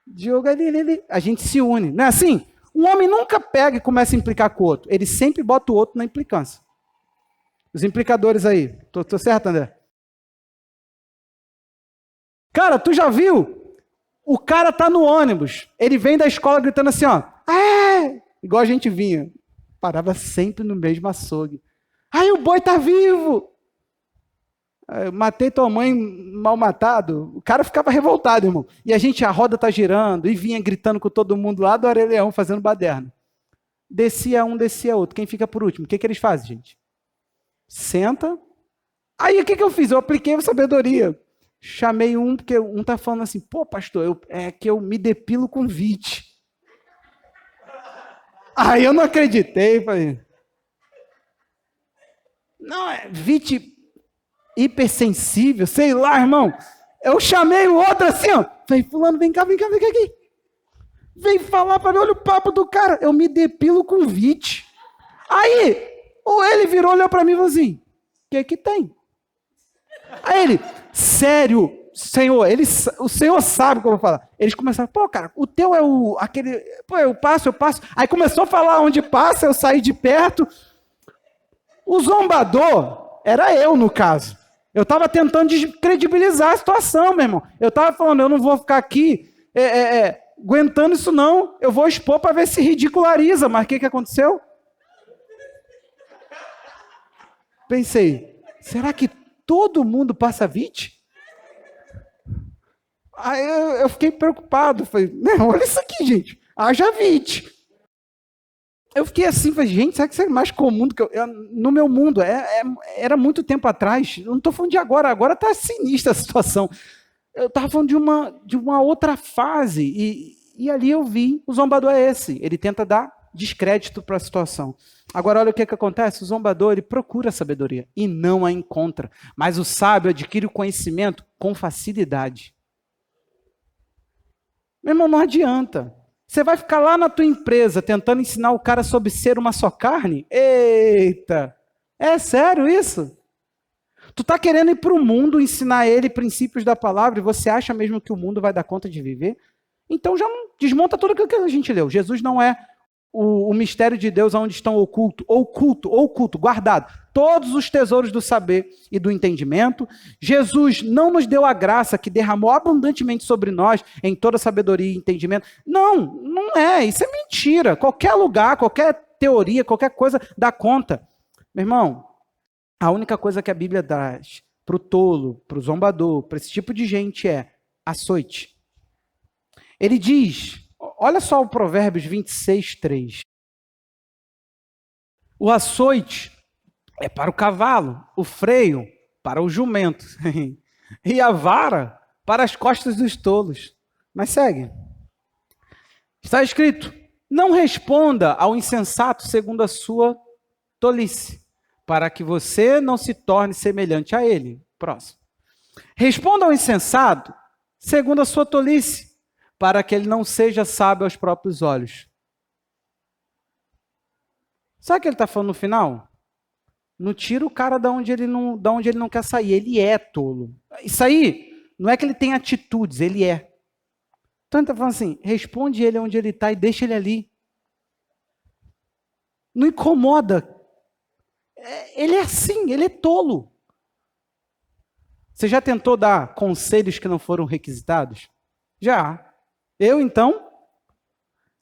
Diogo ali, a gente se une. Não é assim? Um homem nunca pega e começa a implicar com o outro. Ele sempre bota o outro na implicância. Os implicadores aí. Tô certo, André? Cara, tu já viu? O cara tá no ônibus. Ele vem da escola gritando assim, ó. Igual a gente vinha. Parava sempre no mesmo açougue. O boi tá vivo! Eu matei tua mãe mal matado. O cara ficava revoltado, irmão. E a roda tá girando, e vinha gritando com todo mundo lá do Areleão, fazendo baderna. Descia um, descia outro. Quem fica por último? O que eles fazem, gente? Senta. Aí o que eu fiz? Eu apliquei a sabedoria. Chamei um, porque um tá falando assim, pô, pastor, é que eu me depilo com VIT. Aí eu não acreditei, falei, não, é VIT hipersensível, sei lá, irmão. Eu chamei o outro assim, ó. Falei, fulano, vem cá aqui. Vem falar para mim, olha o papo do cara. Eu me depilo com VIT. Aí, ele virou, olhou para mim e falou assim, o que tem? Aí ele, sério, Senhor, o Senhor sabe o que eu vou falar. Eles começaram, pô, cara, o teu é aquele, pô, eu passo. Aí começou a falar onde passa, eu saí de perto. O zombador era eu, no caso. Eu estava tentando descredibilizar a situação, meu irmão. Eu estava falando, eu não vou ficar aqui aguentando isso não. Eu vou expor para ver se ridiculariza. Mas o que aconteceu? Pensei, será que todo mundo passa VIT? Aí eu fiquei preocupado. Falei, não, olha isso aqui, gente. Haja VIT. Eu fiquei assim, falei, gente, será que isso é mais comum do que no meu mundo? Era muito tempo atrás. Eu não estou falando de agora está sinistra a situação. Eu estava falando de uma outra fase. E ali eu vi, o zombador é esse. Ele tenta dar descrédito para a situação. Agora, olha o que acontece. O zombador, ele procura a sabedoria e não a encontra. Mas o sábio adquire o conhecimento com facilidade. Meu irmão, não adianta. Você vai ficar lá na tua empresa tentando ensinar o cara sobre ser uma só carne? Eita! É sério isso? Tu está querendo ir para o mundo, ensinar ele princípios da palavra e você acha mesmo que o mundo vai dar conta de viver? Então já não desmonta tudo aquilo que a gente leu. Jesus não é o mistério de Deus onde estão oculto, guardado. Todos os tesouros do saber e do entendimento. Jesus não nos deu a graça que derramou abundantemente sobre nós em toda sabedoria e entendimento. Não, não é. Isso é mentira. Qualquer lugar, qualquer teoria, qualquer coisa dá conta. Meu irmão, a única coisa que a Bíblia traz para o tolo, para o zombador, para esse tipo de gente é açoite. Ele diz, olha só o Provérbios 26, 3. O açoite é para o cavalo, o freio para o jumento e a vara para as costas dos tolos. Mas segue. Está escrito, não responda ao insensato segundo a sua tolice, para que você não se torne semelhante a ele. Próximo. Responda ao insensato segundo a sua tolice, para que ele não seja sábio aos próprios olhos. Sabe o que ele está falando no final? Não tira o cara de onde ele não quer sair. Ele é tolo. Isso aí não é que ele tem atitudes, ele é. Então ele está falando assim, responde ele onde ele está e deixa ele ali. Não incomoda. Ele é assim, ele é tolo. Você já tentou dar conselhos que não foram requisitados? Já. Eu, então?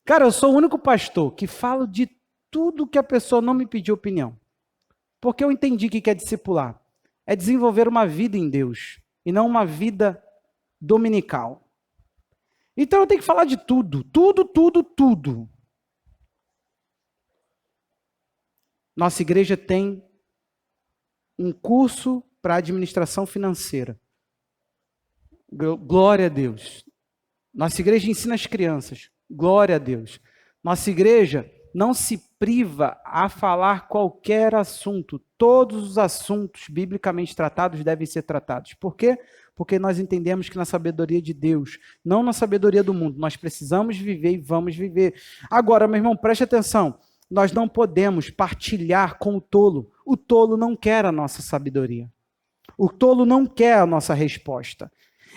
Cara, eu sou o único pastor que falo de tudo que a pessoa não me pediu opinião. Porque eu entendi que é discipular. É desenvolver uma vida em Deus. E não uma vida dominical. Então eu tenho que falar de tudo. Tudo. Nossa igreja tem um curso para administração financeira. Glória a Deus. Nossa igreja ensina as crianças. Glória a Deus. Nossa igreja não se priva a falar qualquer assunto. Todos os assuntos biblicamente tratados devem ser tratados. Por quê? Porque nós entendemos que na sabedoria de Deus, não na sabedoria do mundo, nós precisamos viver e vamos viver. Agora, meu irmão, preste atenção. Nós não podemos partilhar com o tolo. O tolo não quer a nossa sabedoria. O tolo não quer a nossa resposta.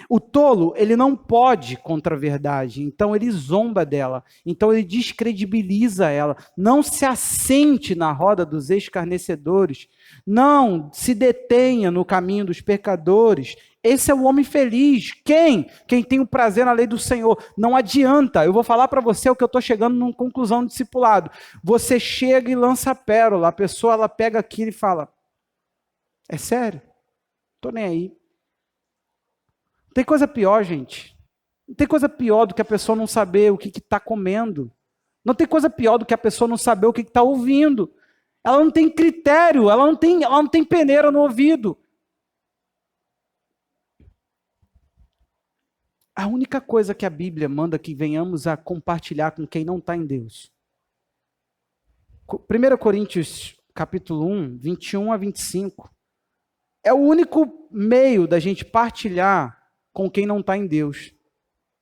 O tolo, ele não pode contra a verdade, então ele zomba dela, então ele descredibiliza ela. Não se assente na roda dos escarnecedores, não se detenha no caminho dos pecadores. Esse é o homem feliz. Quem? Quem tem o prazer na lei do Senhor. Não adianta, eu vou falar para você o que eu estou chegando numa conclusão do discipulado. Você chega e lança a pérola, a pessoa ela pega aquilo e fala, é sério? Estou nem aí. Tem coisa pior, gente. Não tem coisa pior do que a pessoa não saber o que está comendo. Não tem coisa pior do que a pessoa não saber o que está ouvindo. Ela não tem critério, ela não tem peneira no ouvido. A única coisa que a Bíblia manda que venhamos a compartilhar com quem não está em Deus. 1 Coríntios capítulo 1, 21 a 25. É o único meio da gente partilhar com quem não está em Deus.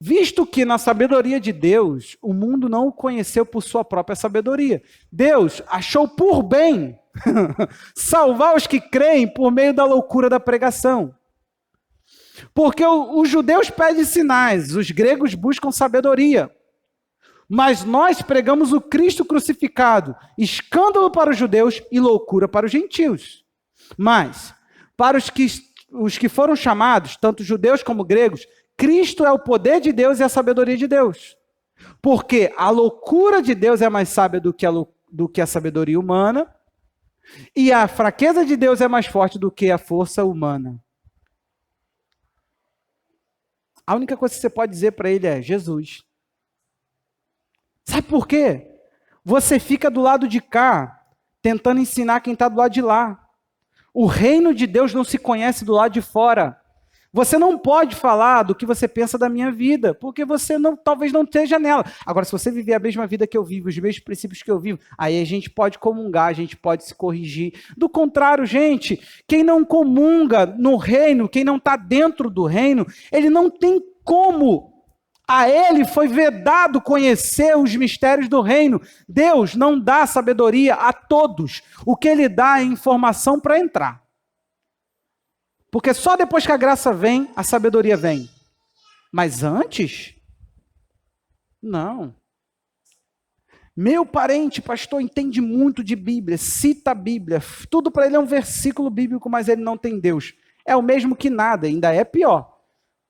Visto que na sabedoria de Deus, o mundo não o conheceu por sua própria sabedoria. Deus achou por bem salvar os que creem por meio da loucura da pregação. Porque os judeus pedem sinais, os gregos buscam sabedoria. Mas nós pregamos o Cristo crucificado, escândalo para os judeus e loucura para os gentios. Mas, para os que foram chamados, tanto judeus como gregos, Cristo é o poder de Deus e a sabedoria de Deus. Porque a loucura de Deus é mais sábia do que a sabedoria humana, e a fraqueza de Deus é mais forte do que a força humana. A única coisa que você pode dizer para ele é Jesus. Sabe por quê? Você fica do lado de cá, tentando ensinar quem está do lado de lá. O reino de Deus não se conhece do lado de fora. Você não pode falar do que você pensa da minha vida, porque você talvez não esteja nela. Agora, se você viver a mesma vida que eu vivo, os mesmos princípios que eu vivo, aí a gente pode comungar, a gente pode se corrigir. Do contrário, gente, quem não comunga no reino, quem não está dentro do reino, ele não tem como. A ele foi vedado conhecer os mistérios do reino. Deus não dá sabedoria a todos. O que ele dá é informação para entrar. Porque só depois que a graça vem, a sabedoria vem. Mas antes, não. Meu parente, pastor, entende muito de Bíblia, cita a Bíblia, tudo para ele é um versículo bíblico, mas ele não tem Deus. É o mesmo que nada, ainda é pior,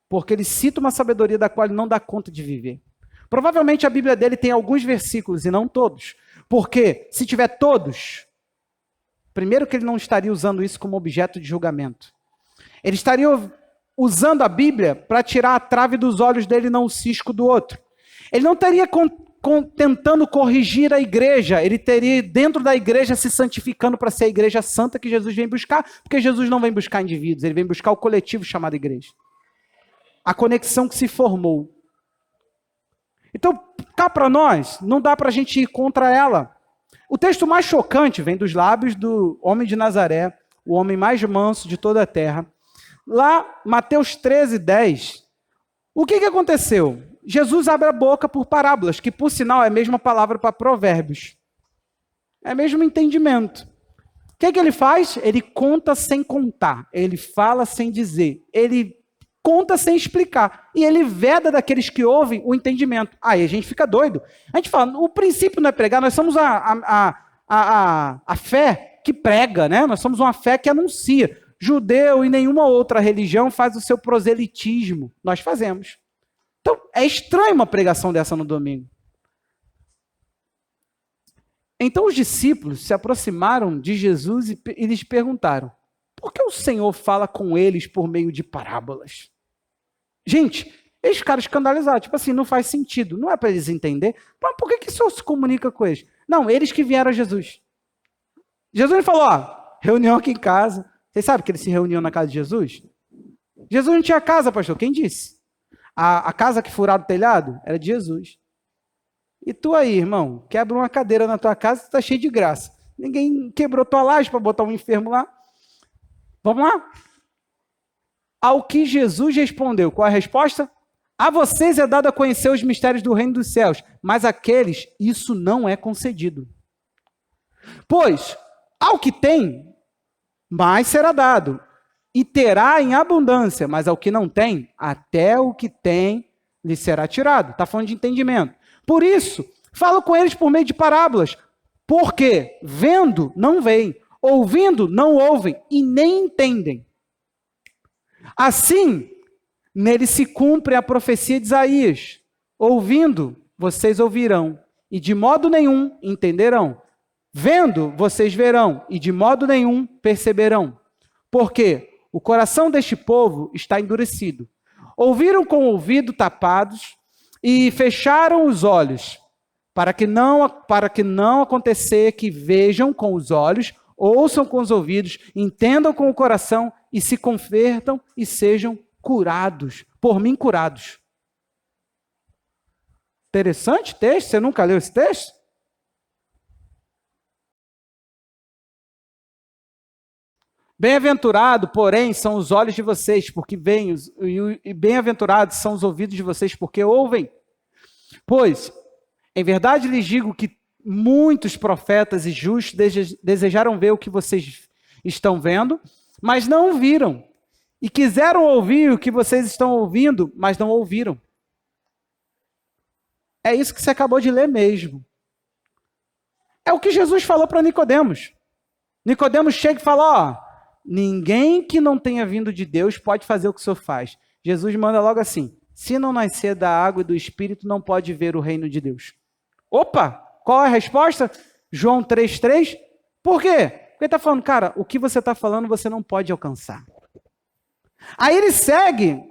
porque ele cita uma sabedoria da qual ele não dá conta de viver. Provavelmente a Bíblia dele tem alguns versículos e não todos, porque se tiver todos, primeiro que ele não estaria usando isso como objeto de julgamento. Ele estaria usando a Bíblia para tirar a trave dos olhos dele e não o cisco do outro. Ele não estaria tentando corrigir a igreja, ele teria dentro da igreja se santificando para ser a igreja santa que Jesus vem buscar, porque Jesus não vem buscar indivíduos, ele vem buscar o coletivo chamado igreja. A conexão que se formou. Então, cá para nós, não dá para a gente ir contra ela. O texto mais chocante vem dos lábios do homem de Nazaré, o homem mais manso de toda a terra. Lá, Mateus 13:10, o que aconteceu? Jesus abre a boca por parábolas, que por sinal é a mesma palavra para provérbios. É o mesmo entendimento. O que ele faz? Ele conta sem contar, ele fala sem dizer, ele conta sem explicar, e ele veda daqueles que ouvem o entendimento. Aí a gente fica doido. A gente fala, o princípio não é pregar, nós somos a fé que prega, né? Nós somos uma fé que anuncia. Judeu e nenhuma outra religião faz o seu proselitismo. Nós fazemos. Então, é estranho uma pregação dessa no domingo. Então, os discípulos se aproximaram de Jesus e lhes perguntaram, por que o Senhor fala com eles por meio de parábolas? Gente, eles ficaram escandalizados. Tipo assim, não faz sentido. Não é para eles entender. Mas por que o Senhor se comunica com eles? Não, eles que vieram a Jesus. Jesus ele falou, reunião aqui em casa. Vocês sabem que eles se reuniam na casa de Jesus? Jesus não tinha casa, pastor. Quem disse? A casa que furaram o telhado era de Jesus. E tu aí, irmão, quebra uma cadeira na tua casa, tu está cheio de graça. Ninguém quebrou tua laje para botar um enfermo lá. Vamos lá? Ao que Jesus respondeu, qual é a resposta? A vocês é dado a conhecer os mistérios do reino dos céus, mas àqueles isso não é concedido. Pois, ao que tem, mais será dado, e terá em abundância, mas ao que não tem, até o que tem lhe será tirado. Está falando de entendimento. Por isso, falo com eles por meio de parábolas, porque vendo, não veem, ouvindo, não ouvem, e nem entendem. Assim, nele se cumpre a profecia de Isaías. Ouvindo, vocês ouvirão, e de modo nenhum entenderão. Vendo, vocês verão, e de modo nenhum perceberão. Porque o coração deste povo está endurecido. Ouviram com o ouvido tapados e fecharam os olhos, para que não acontecer que vejam com os olhos, ouçam com os ouvidos, entendam com o coração e se convertam e sejam curados, por mim curados. Interessante texto, você nunca leu esse texto? Bem-aventurado, porém, são os olhos de vocês, porque veem, e bem-aventurados são os ouvidos de vocês, porque ouvem. Pois, em verdade lhes digo que muitos profetas e justos desejaram ver o que vocês estão vendo, mas não viram. E quiseram ouvir o que vocês estão ouvindo, mas não ouviram. É isso que você acabou de ler mesmo. É o que Jesus falou para Nicodemos. Nicodemos chega e fala, ninguém que não tenha vindo de Deus pode fazer o que o Senhor faz. Jesus manda logo assim, se não nascer da água e do Espírito, não pode ver o reino de Deus. Opa, qual é a resposta? João 3,3. Por quê? Porque ele está falando, cara, o que você está falando você não pode alcançar. Aí ele segue,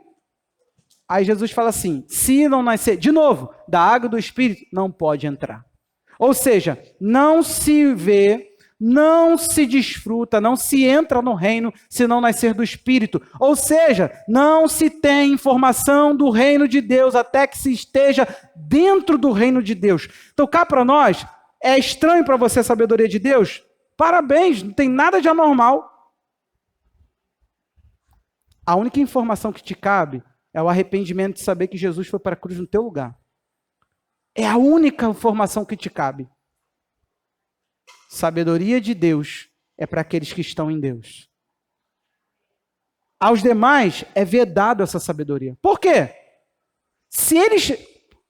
aí Jesus fala assim, se não nascer, de novo, da água e do Espírito, não pode entrar. Ou seja, não se vê, não se desfruta, não se entra no reino se não nascer do Espírito. Ou seja, não se tem informação do reino de Deus até que se esteja dentro do reino de Deus. Então cá para nós, é estranho para você a sabedoria de Deus? Parabéns, não tem nada de anormal. A única informação que te cabe é o arrependimento de saber que Jesus foi para a cruz no teu lugar. É a única informação que te cabe. Sabedoria de Deus é para aqueles que estão em Deus. Aos demais é vedado essa sabedoria. Por quê? Se eles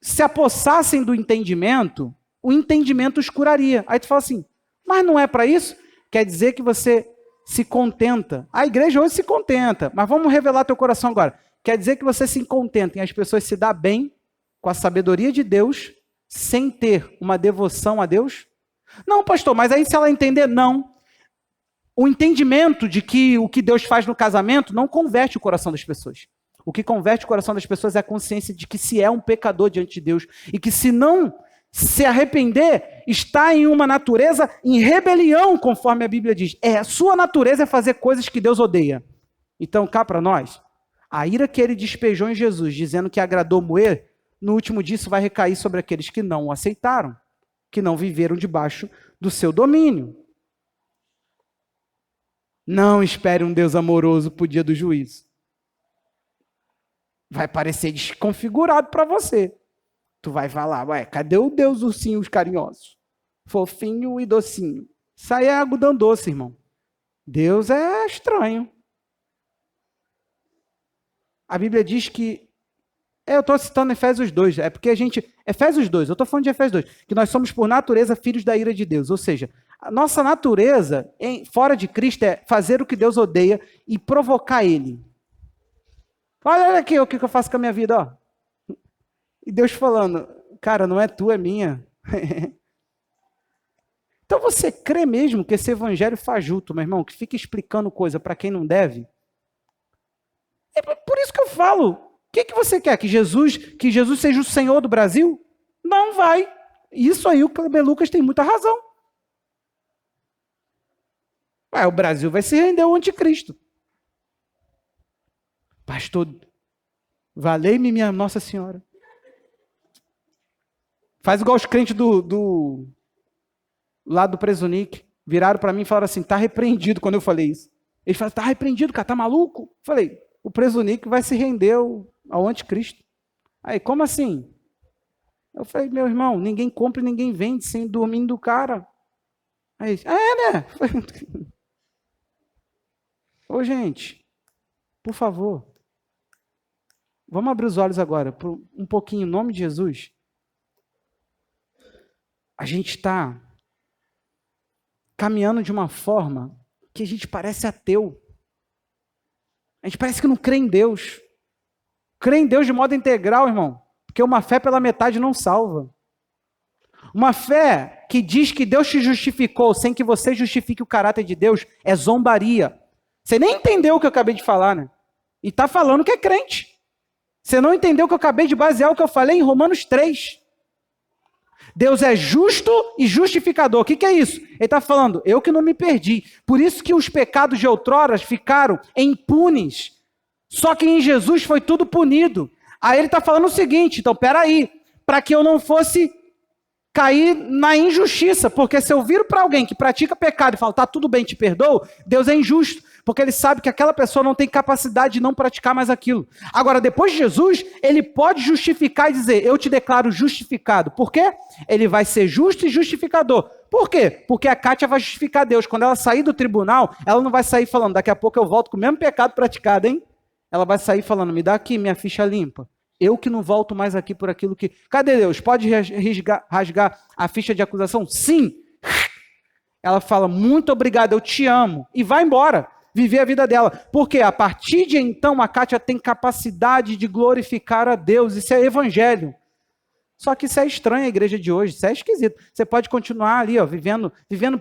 se apossassem do entendimento, o entendimento os curaria. Aí tu fala assim, mas não é para isso? Quer dizer que você se contenta. A igreja hoje se contenta, mas vamos revelar teu coração agora. Quer dizer que você se contenta em as pessoas se dar bem com a sabedoria de Deus, sem ter uma devoção a Deus? Não, pastor, mas aí se ela entender, não. O entendimento de que o que Deus faz no casamento não converte o coração das pessoas. O que converte o coração das pessoas é a consciência de que se é um pecador diante de Deus e que se não se arrepender, está em uma natureza em rebelião, conforme a Bíblia diz. A sua natureza é fazer coisas que Deus odeia. Então, cá para nós, a ira que ele despejou em Jesus, dizendo que agradou moer, no último dia isso vai recair sobre aqueles que não o aceitaram, que não viveram debaixo do seu domínio. Não espere um Deus amoroso para o dia do juízo. Vai parecer desconfigurado para você. Tu vai falar, ué, cadê o Deus ursinhos carinhosos? Fofinho e docinho. Isso aí é algodão doce, irmão. Deus é estranho. A Bíblia diz que... eu estou citando Efésios 2, é porque a gente... Efésios 2, eu estou falando de Efésios 2, que nós somos por natureza filhos da ira de Deus, ou seja, a nossa natureza fora de Cristo é fazer o que Deus odeia e provocar Ele. Olha aqui o que eu faço com a minha vida, ó. E Deus falando, cara, não é tua, é minha. Então você crê mesmo que esse evangelho fajuto, meu irmão, que fica explicando coisa para quem não deve? É por isso que eu falo, o que você quer? Que Jesus seja o Senhor do Brasil? Não vai. Isso aí o Kleber Lucas tem muita razão. O Brasil vai se render ao anticristo. Pastor, valei-me minha Nossa Senhora. Faz igual os crentes lá do Presunic. Viraram para mim e falaram assim, tá repreendido quando eu falei isso. Eles falaram, tá repreendido, cara, tá maluco? Falei, o Presunic vai se render ao anticristo. Aí, como assim? Eu falei, meu irmão, ninguém compra e ninguém vende sem dormir do cara. Aí, né? Ô, gente, por favor, vamos abrir os olhos agora, por um pouquinho, em nome de Jesus. A gente está caminhando de uma forma que a gente parece ateu. A gente parece que não crê em Deus. Crê em Deus de modo integral, irmão. Porque uma fé pela metade não salva. Uma fé que diz que Deus te justificou sem que você justifique o caráter de Deus é zombaria. Você nem entendeu o que eu acabei de falar, né? E está falando que é crente. Você não entendeu que eu acabei de basear o que eu falei em Romanos 3. Deus é justo e justificador. O que é isso? Ele está falando, eu que não me perdi. Por isso que os pecados de outrora ficaram impunes. Só que em Jesus foi tudo punido. Aí ele está falando o seguinte, então peraí, para que eu não fosse cair na injustiça, porque se eu viro para alguém que pratica pecado e falo, tá tudo bem, te perdoo, Deus é injusto, porque ele sabe que aquela pessoa não tem capacidade de não praticar mais aquilo. Agora, depois de Jesus, ele pode justificar e dizer, eu te declaro justificado. Por quê? Ele vai ser justo e justificador. Por quê? Porque a Kátia vai justificar Deus. Quando ela sair do tribunal, ela não vai sair falando, daqui a pouco eu volto com o mesmo pecado praticado, hein? Ela vai sair falando, me dá aqui minha ficha limpa. Eu que não volto mais aqui por aquilo que... Cadê Deus? Pode rasgar a ficha de acusação? Sim. Ela fala, muito obrigado, eu te amo. E vai embora, viver a vida dela. Porque a partir de então, a Kátia tem capacidade de glorificar a Deus. Isso é evangelho. Só que isso é estranho a igreja de hoje, isso é esquisito. Você pode continuar ali, ó, vivendo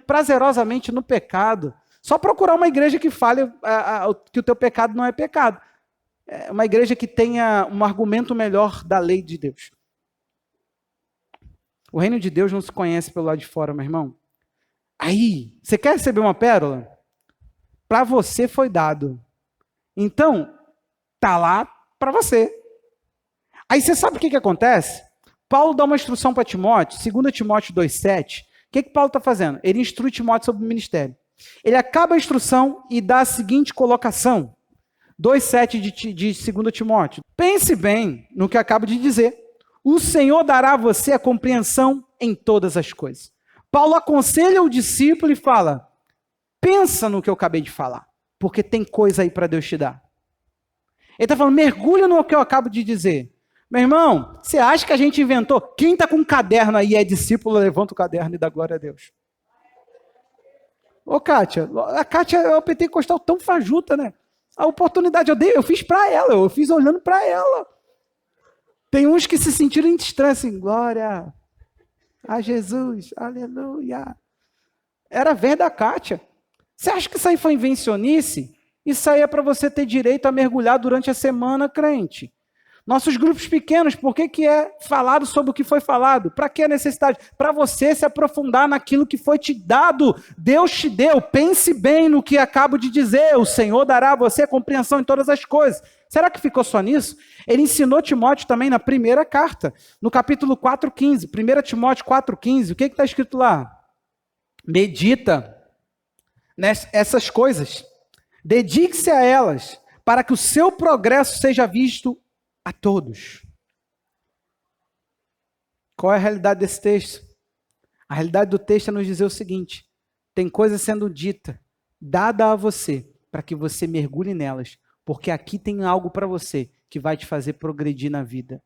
prazerosamente no pecado. Só procurar uma igreja que fale que o teu pecado não é pecado. É uma igreja que tenha um argumento melhor da lei de Deus. O reino de Deus não se conhece pelo lado de fora, meu irmão. Aí, você quer receber uma pérola? Para você foi dado. Então, tá lá para você. Aí você sabe o que acontece? Paulo dá uma instrução para Timóteo, 2 Timóteo 2,7. O que Paulo está fazendo? Ele instrui Timóteo sobre o ministério. Ele acaba a instrução e dá a seguinte colocação. 2,7 de 2 Timóteo. Pense bem no que acabo de dizer. O Senhor dará a você a compreensão em todas as coisas. Paulo aconselha o discípulo e fala, pensa no que eu acabei de falar, porque tem coisa aí para Deus te dar. Ele está falando, mergulha no que eu acabo de dizer. Meu irmão, você acha que a gente inventou? Quem está com um caderno aí é discípulo, levanta o caderno e dá glória a Deus. Ô, Kátia, a Kátia é o pentecostal tão fajuta, né? A oportunidade eu fiz para ela, eu fiz olhando para ela. Tem uns que se sentiram em distância, assim, glória a Jesus, aleluia. Era a vez da Kátia. Você acha que isso aí foi invencionice? Isso aí é para você ter direito a mergulhar durante a semana, crente. Nossos grupos pequenos, por que é falado sobre o que foi falado? Para que a necessidade? Para você se aprofundar naquilo que foi te dado. Deus te deu. Pense bem no que acabo de dizer. O Senhor dará a você compreensão em todas as coisas. Será que ficou só nisso? Ele ensinou Timóteo também na primeira carta, no capítulo 4,15. 1 Timóteo 4,15. O que está escrito lá? Medita nessas coisas. Dedique-se a elas, para que o seu progresso seja visto a todos. Qual é a realidade desse texto? A realidade do texto é nos dizer o seguinte: tem coisa sendo dita, dada a você, para que você mergulhe nelas, porque aqui tem algo para você que vai te fazer progredir na vida.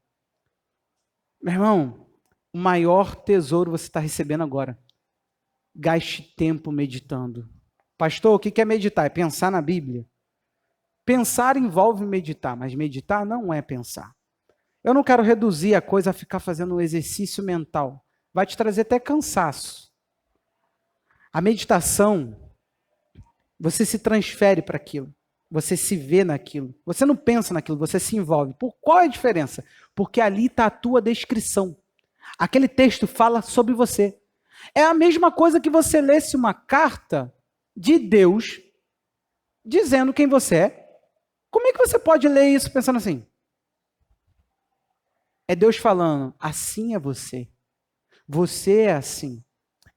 Meu irmão, o maior tesouro você está recebendo agora. Gaste tempo meditando. Pastor, o que é meditar? É pensar na Bíblia? Pensar envolve meditar, mas meditar não é pensar. Eu não quero reduzir a coisa a ficar fazendo um exercício mental. Vai te trazer até cansaço. A meditação, você se transfere para aquilo. Você se vê naquilo. Você não pensa naquilo, você se envolve. Por qual é a diferença? Porque ali está a tua descrição. Aquele texto fala sobre você. É a mesma coisa que você lesse uma carta de Deus dizendo quem você é. Como é que você pode ler isso pensando assim? É Deus falando, assim é você. Você é assim.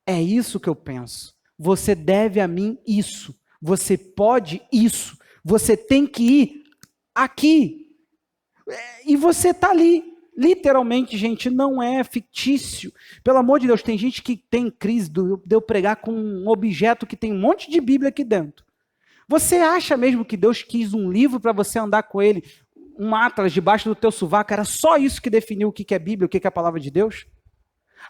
É isso que eu penso. Você deve a mim isso. Você pode isso. Você tem que ir aqui. E você está ali. Literalmente, gente, não é fictício. Pelo amor de Deus, tem gente que tem crise de eu pregar com um objeto que tem um monte de Bíblia aqui dentro. Você acha mesmo que Deus quis um livro para você andar com ele, um atlas debaixo do teu sovaco? Era só isso que definiu o que é Bíblia, o que é a palavra de Deus?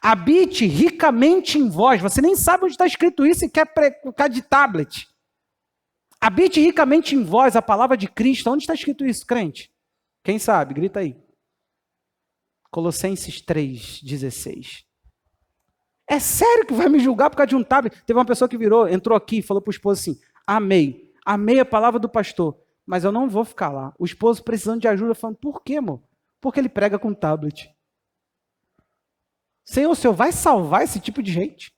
Habite ricamente em vós. Você nem sabe onde está escrito isso e quer ficar de tablet. Habite ricamente em vós a palavra de Cristo. Onde está escrito isso, crente? Quem sabe? Grita aí. Colossenses 3,16. É sério que vai me julgar por causa de um tablet? Teve uma pessoa que entrou aqui e falou para o esposo assim, amei a palavra do pastor, mas eu não vou ficar lá. O esposo precisando de ajuda, falando, por quê, amor? Porque ele prega com tablet. Senhor, o Senhor vai salvar esse tipo de gente?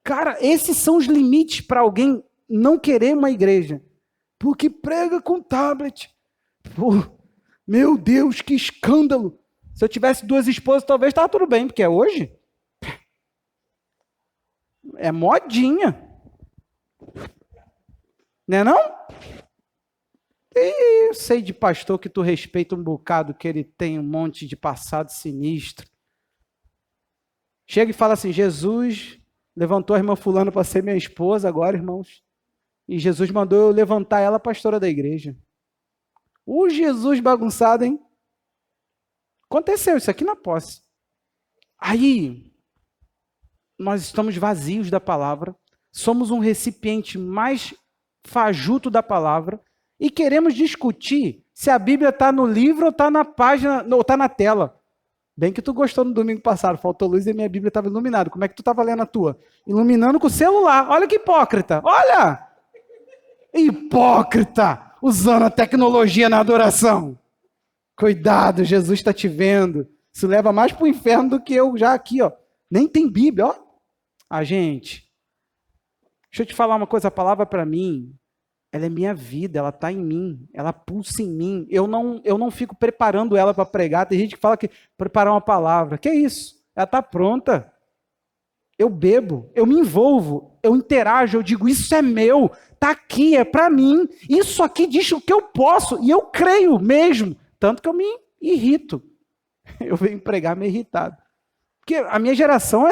Cara, esses são os limites para alguém não querer uma igreja. Porque prega com tablet. Pô, meu Deus, que escândalo. Se eu tivesse 2 esposas, talvez estava tudo bem, porque é hoje. É modinha. Não é não? Eu sei de pastor que tu respeita um bocado, que ele tem um monte de passado sinistro. Chega e fala assim, Jesus levantou a irmã fulana para ser minha esposa agora, irmãos. E Jesus mandou eu levantar ela pastora da igreja. O Jesus bagunçado, hein? Aconteceu isso aqui na posse. Aí, nós estamos vazios da palavra, somos um recipiente mais fajuto da palavra e queremos discutir se a Bíblia está no livro ou está na página, ou está na tela. Bem que tu gostou no domingo passado, faltou luz e minha Bíblia estava iluminada. Como é que tu estava lendo a tua? Iluminando com o celular. Olha que hipócrita. Olha! Hipócrita! Usando a tecnologia na adoração. Cuidado, Jesus está te vendo. Isso leva mais para o inferno do que eu já aqui, ó. Nem tem Bíblia, ó. Ah, gente, deixa eu te falar uma coisa, a palavra para mim, ela é minha vida, ela está em mim, ela pulsa em mim. Eu não fico preparando ela para pregar. Tem gente que fala que preparar uma palavra. Que isso? Ela está pronta. Eu bebo, eu me envolvo, eu interajo, eu digo, isso é meu, está aqui, é para mim. Isso aqui diz o que eu posso, e eu creio mesmo. Tanto que eu me irrito. Eu venho pregar meio irritado. Porque a minha geração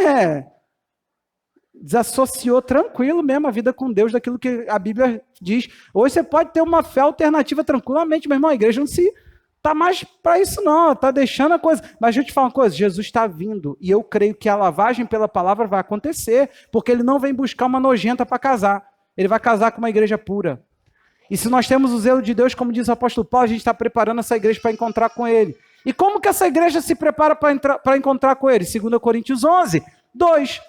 desassociou tranquilo mesmo a vida com Deus daquilo que a Bíblia diz. Hoje você pode ter uma fé alternativa tranquilamente, meu irmão. A igreja não se tá mais para isso não, tá deixando a coisa. Mas deixa eu te falar uma coisa, Jesus está vindo, e eu creio que a lavagem pela palavra vai acontecer, porque ele não vem buscar uma nojenta para casar, ele vai casar com uma igreja pura. E se nós temos o zelo de Deus, como diz o apóstolo Paulo, a gente está preparando essa igreja para encontrar com ele. E como que essa igreja se prepara para encontrar com ele? 2 Coríntios 11, 2.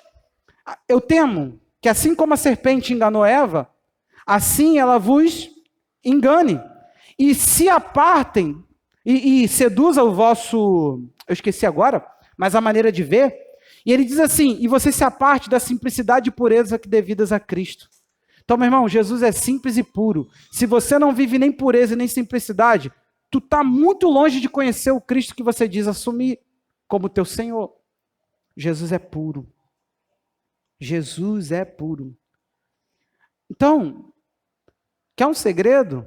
Eu temo que assim como a serpente enganou Eva, assim ela vos engane. E se apartem e seduza o vosso... Eu esqueci agora, mas a maneira de ver. E ele diz assim, e você se aparte da simplicidade e pureza que devidas a Cristo. Então, meu irmão, Jesus é simples e puro. Se você não vive nem pureza e nem simplicidade, tu está muito longe de conhecer o Cristo que você diz assumir como teu Senhor. Jesus é puro. Jesus é puro. Então, quer um segredo?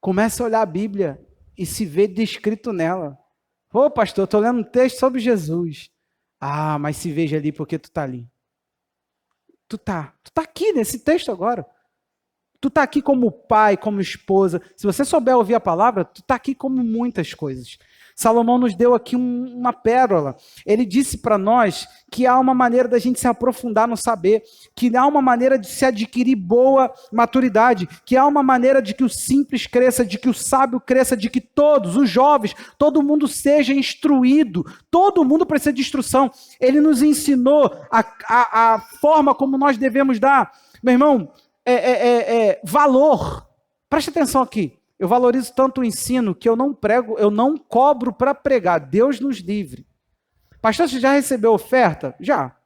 Comece a olhar a Bíblia e se ver descrito nela. Ô, pastor, estou lendo um texto sobre Jesus. Ah, mas se veja ali porque tu está ali. Tu tá aqui nesse texto agora. Tu tá aqui como pai, como esposa. Se você souber ouvir a palavra, tu tá aqui como muitas coisas. Salomão nos deu aqui uma pérola. Ele disse para nós que há uma maneira da gente se aprofundar no saber, que há uma maneira de se adquirir boa maturidade, que há uma maneira de que o simples cresça, de que o sábio cresça, de que todos, os jovens, todo mundo seja instruído. Todo mundo precisa de instrução. Ele nos ensinou a forma como nós devemos dar, meu irmão, valor. Preste atenção aqui. Eu valorizo tanto o ensino que eu não prego, eu não cobro para pregar. Deus nos livre. Pastor, você já recebeu oferta? Já.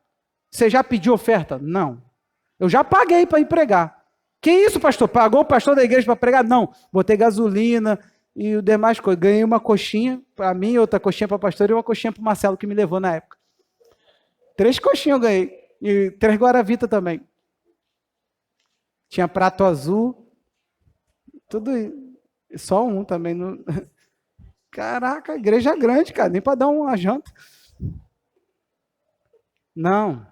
Você já pediu oferta? Não. Eu já paguei para ir pregar. Que isso, pastor? Pagou o pastor da igreja para pregar? Não. Botei gasolina e o demais coisas. Ganhei uma coxinha para mim, outra coxinha para o pastor e uma coxinha para o Marcelo, que me levou na época. 3 coxinhas eu ganhei. E 3 Guaravita também. Tinha prato azul. Tudo isso. Só um também. Não... Caraca, igreja grande, cara. Nem para dar uma janta. Não.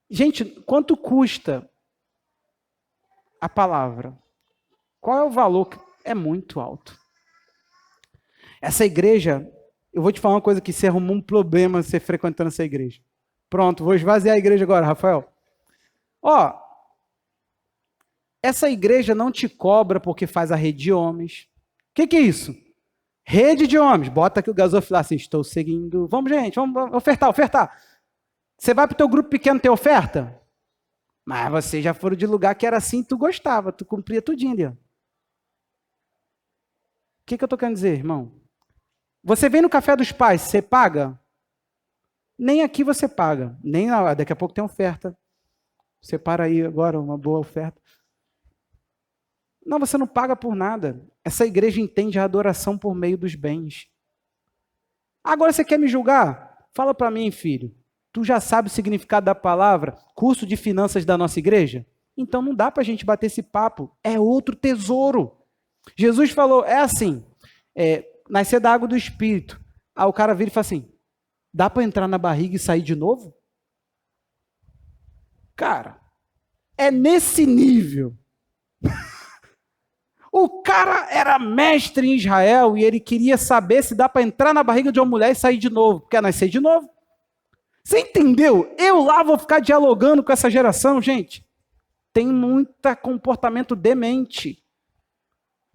Gente, quanto custa a palavra? Qual é o valor? É muito alto. Essa igreja, eu vou te falar uma coisa que você arrumou um problema você frequentando essa igreja. Pronto, vou esvaziar a igreja agora, Rafael. Ó, essa igreja não te cobra porque faz a rede de homens. O que é isso? Rede de homens. Bota aqui o gasofilar assim, estou seguindo. Vamos, gente, vamos ofertar. Você vai para o teu grupo pequeno ter oferta? Mas você já foram de lugar que era assim, tu gostava, tu cumpria tudinho ali. O que eu estou querendo dizer, irmão? Você vem no café dos pais, você paga? Nem aqui você paga. Nem lá, daqui a pouco tem oferta. Separa aí agora uma boa oferta. Não, você não paga por nada. Essa igreja entende a adoração por meio dos bens. Agora você quer me julgar? Fala para mim, filho. Tu já sabe o significado da palavra? Curso de finanças da nossa igreja? Então não dá para a gente bater esse papo. É outro tesouro. Jesus falou, é assim, nascer da água do Espírito. Aí o cara vira e fala assim, dá para entrar na barriga e sair de novo? Cara, é nesse nível. O cara era mestre em Israel e ele queria saber se dá para entrar na barriga de uma mulher e sair de novo. Quer nascer de novo? Você entendeu? Eu lá vou ficar dialogando com essa geração, gente. Tem muito comportamento demente.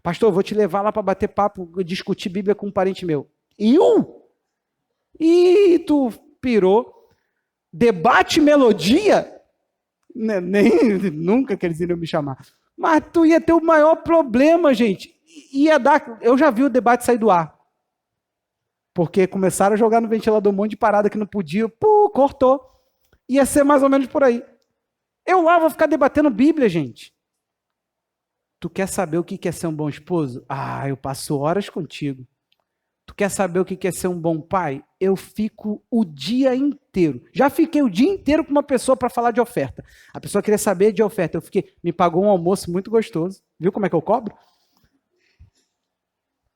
Pastor, eu vou te levar lá para bater papo, discutir Bíblia com um parente meu. E tu pirou. Debate melodia? Nunca que eles iriam me chamar. Mas tu ia ter o maior problema, gente. Eu já vi o debate sair do ar. Porque começaram a jogar no ventilador um monte de parada que não podia. Cortou. Ia ser mais ou menos por aí. Eu lá vou ficar debatendo Bíblia, gente. Tu quer saber o que é ser um bom esposo? Eu passo horas contigo. Tu quer saber o que é ser um bom pai? Eu fico o dia inteiro. Já fiquei o dia inteiro com uma pessoa para falar de oferta. A pessoa queria saber de oferta. Me pagou um almoço muito gostoso. Viu como é que eu cobro?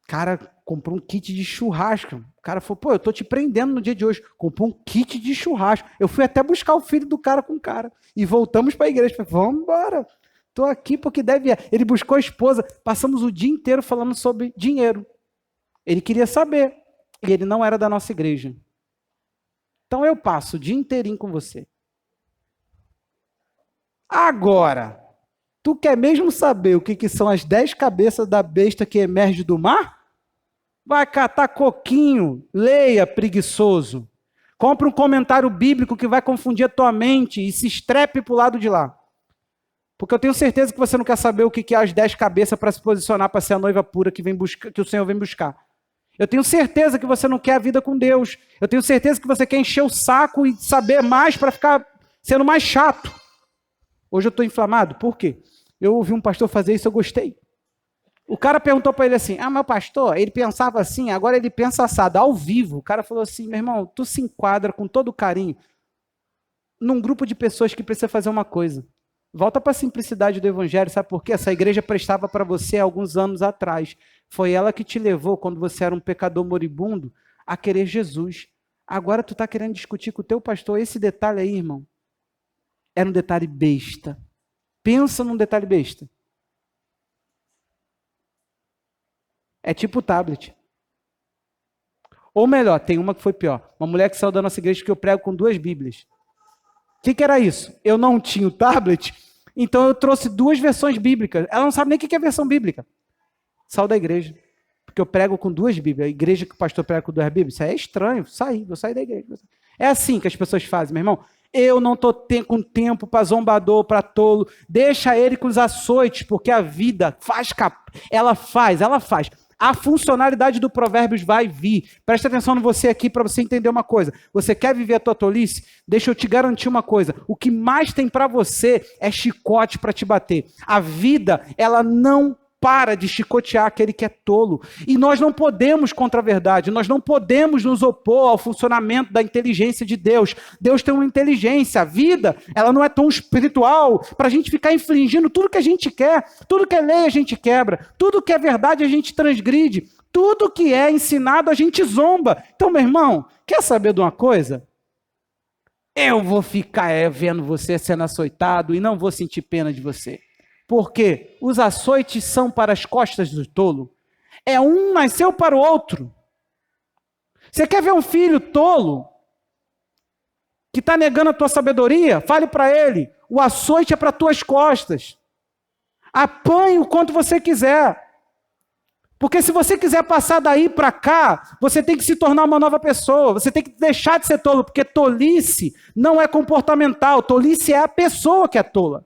Cara, comprou um kit de churrasco. O cara falou, eu tô te prendendo no dia de hoje. Comprou um kit de churrasco. Eu fui até buscar o filho do cara com o cara. E voltamos para a igreja. Falei, vamos embora. Estou aqui porque deve... Ele buscou a esposa, passamos o dia inteiro falando sobre dinheiro. Ele queria saber, e ele não era da nossa igreja. Então eu passo o dia inteirinho com você. Agora, tu quer mesmo saber o que são as 10 cabeças da besta que emerge do mar? Vai catar coquinho, leia, preguiçoso. Compre um comentário bíblico que vai confundir a tua mente e se estrepe para o lado de lá. Porque eu tenho certeza que você não quer saber o que é as 10 cabeças para se posicionar para ser a noiva pura que o Senhor vem buscar. Eu tenho certeza que você não quer a vida com Deus. Eu tenho certeza que você quer encher o saco e saber mais para ficar sendo mais chato. Hoje eu estou inflamado. Por quê? Eu ouvi um pastor fazer isso, eu gostei. O cara perguntou para ele assim, meu pastor, ele pensava assim, agora ele pensa assado, ao vivo. O cara falou assim, meu irmão, tu se enquadra com todo carinho num grupo de pessoas que precisa fazer uma coisa. Volta para a simplicidade do evangelho, sabe por quê? Essa igreja prestava para você há alguns anos atrás. Foi ela que te levou, quando você era um pecador moribundo, a querer Jesus. Agora tu está querendo discutir com o teu pastor. Esse detalhe aí, irmão, era um detalhe besta. Pensa num detalhe besta. É tipo o tablet. Ou melhor, tem uma que foi pior. Uma mulher que saiu da nossa igreja que eu prego com 2 Bíblias. O que era isso? Eu não tinha o tablet, então eu trouxe 2 versões bíblicas. Ela não sabe nem o que é versão bíblica. Saiu da igreja. Porque eu prego com 2 Bíblias. A igreja que o pastor prega com 2 Bíblias, isso é estranho. Vou sair da igreja. É assim que as pessoas fazem, meu irmão. Eu não estou com tempo para zombador, para tolo. Deixa ele com os açoites, porque a vida ela faz. A funcionalidade do Provérbios vai vir. Presta atenção no você aqui para você entender uma coisa. Você quer viver a tua tolice? Deixa eu te garantir uma coisa. O que mais tem para você é chicote para te bater. A vida, ela não para de chicotear aquele que é tolo. E nós não podemos contra a verdade. Nós não podemos nos opor ao funcionamento da inteligência de Deus. Deus tem uma inteligência. A vida, ela não é tão espiritual para a gente ficar infligindo tudo que a gente quer. Tudo que é lei a gente quebra. Tudo que é verdade a gente transgride. Tudo que é ensinado a gente zomba. Então, meu irmão, quer saber de uma coisa? Eu vou ficar vendo você sendo açoitado e não vou sentir pena de você. Porque os açoites são para as costas do tolo. Um nasceu para o outro. Você quer ver um filho tolo que está negando a tua sabedoria? Fale para ele, o açoite é para as tuas costas. Apanhe o quanto você quiser. Porque se você quiser passar daí para cá, você tem que se tornar uma nova pessoa. Você tem que deixar de ser tolo, porque tolice não é comportamental. Tolice é a pessoa que é tola.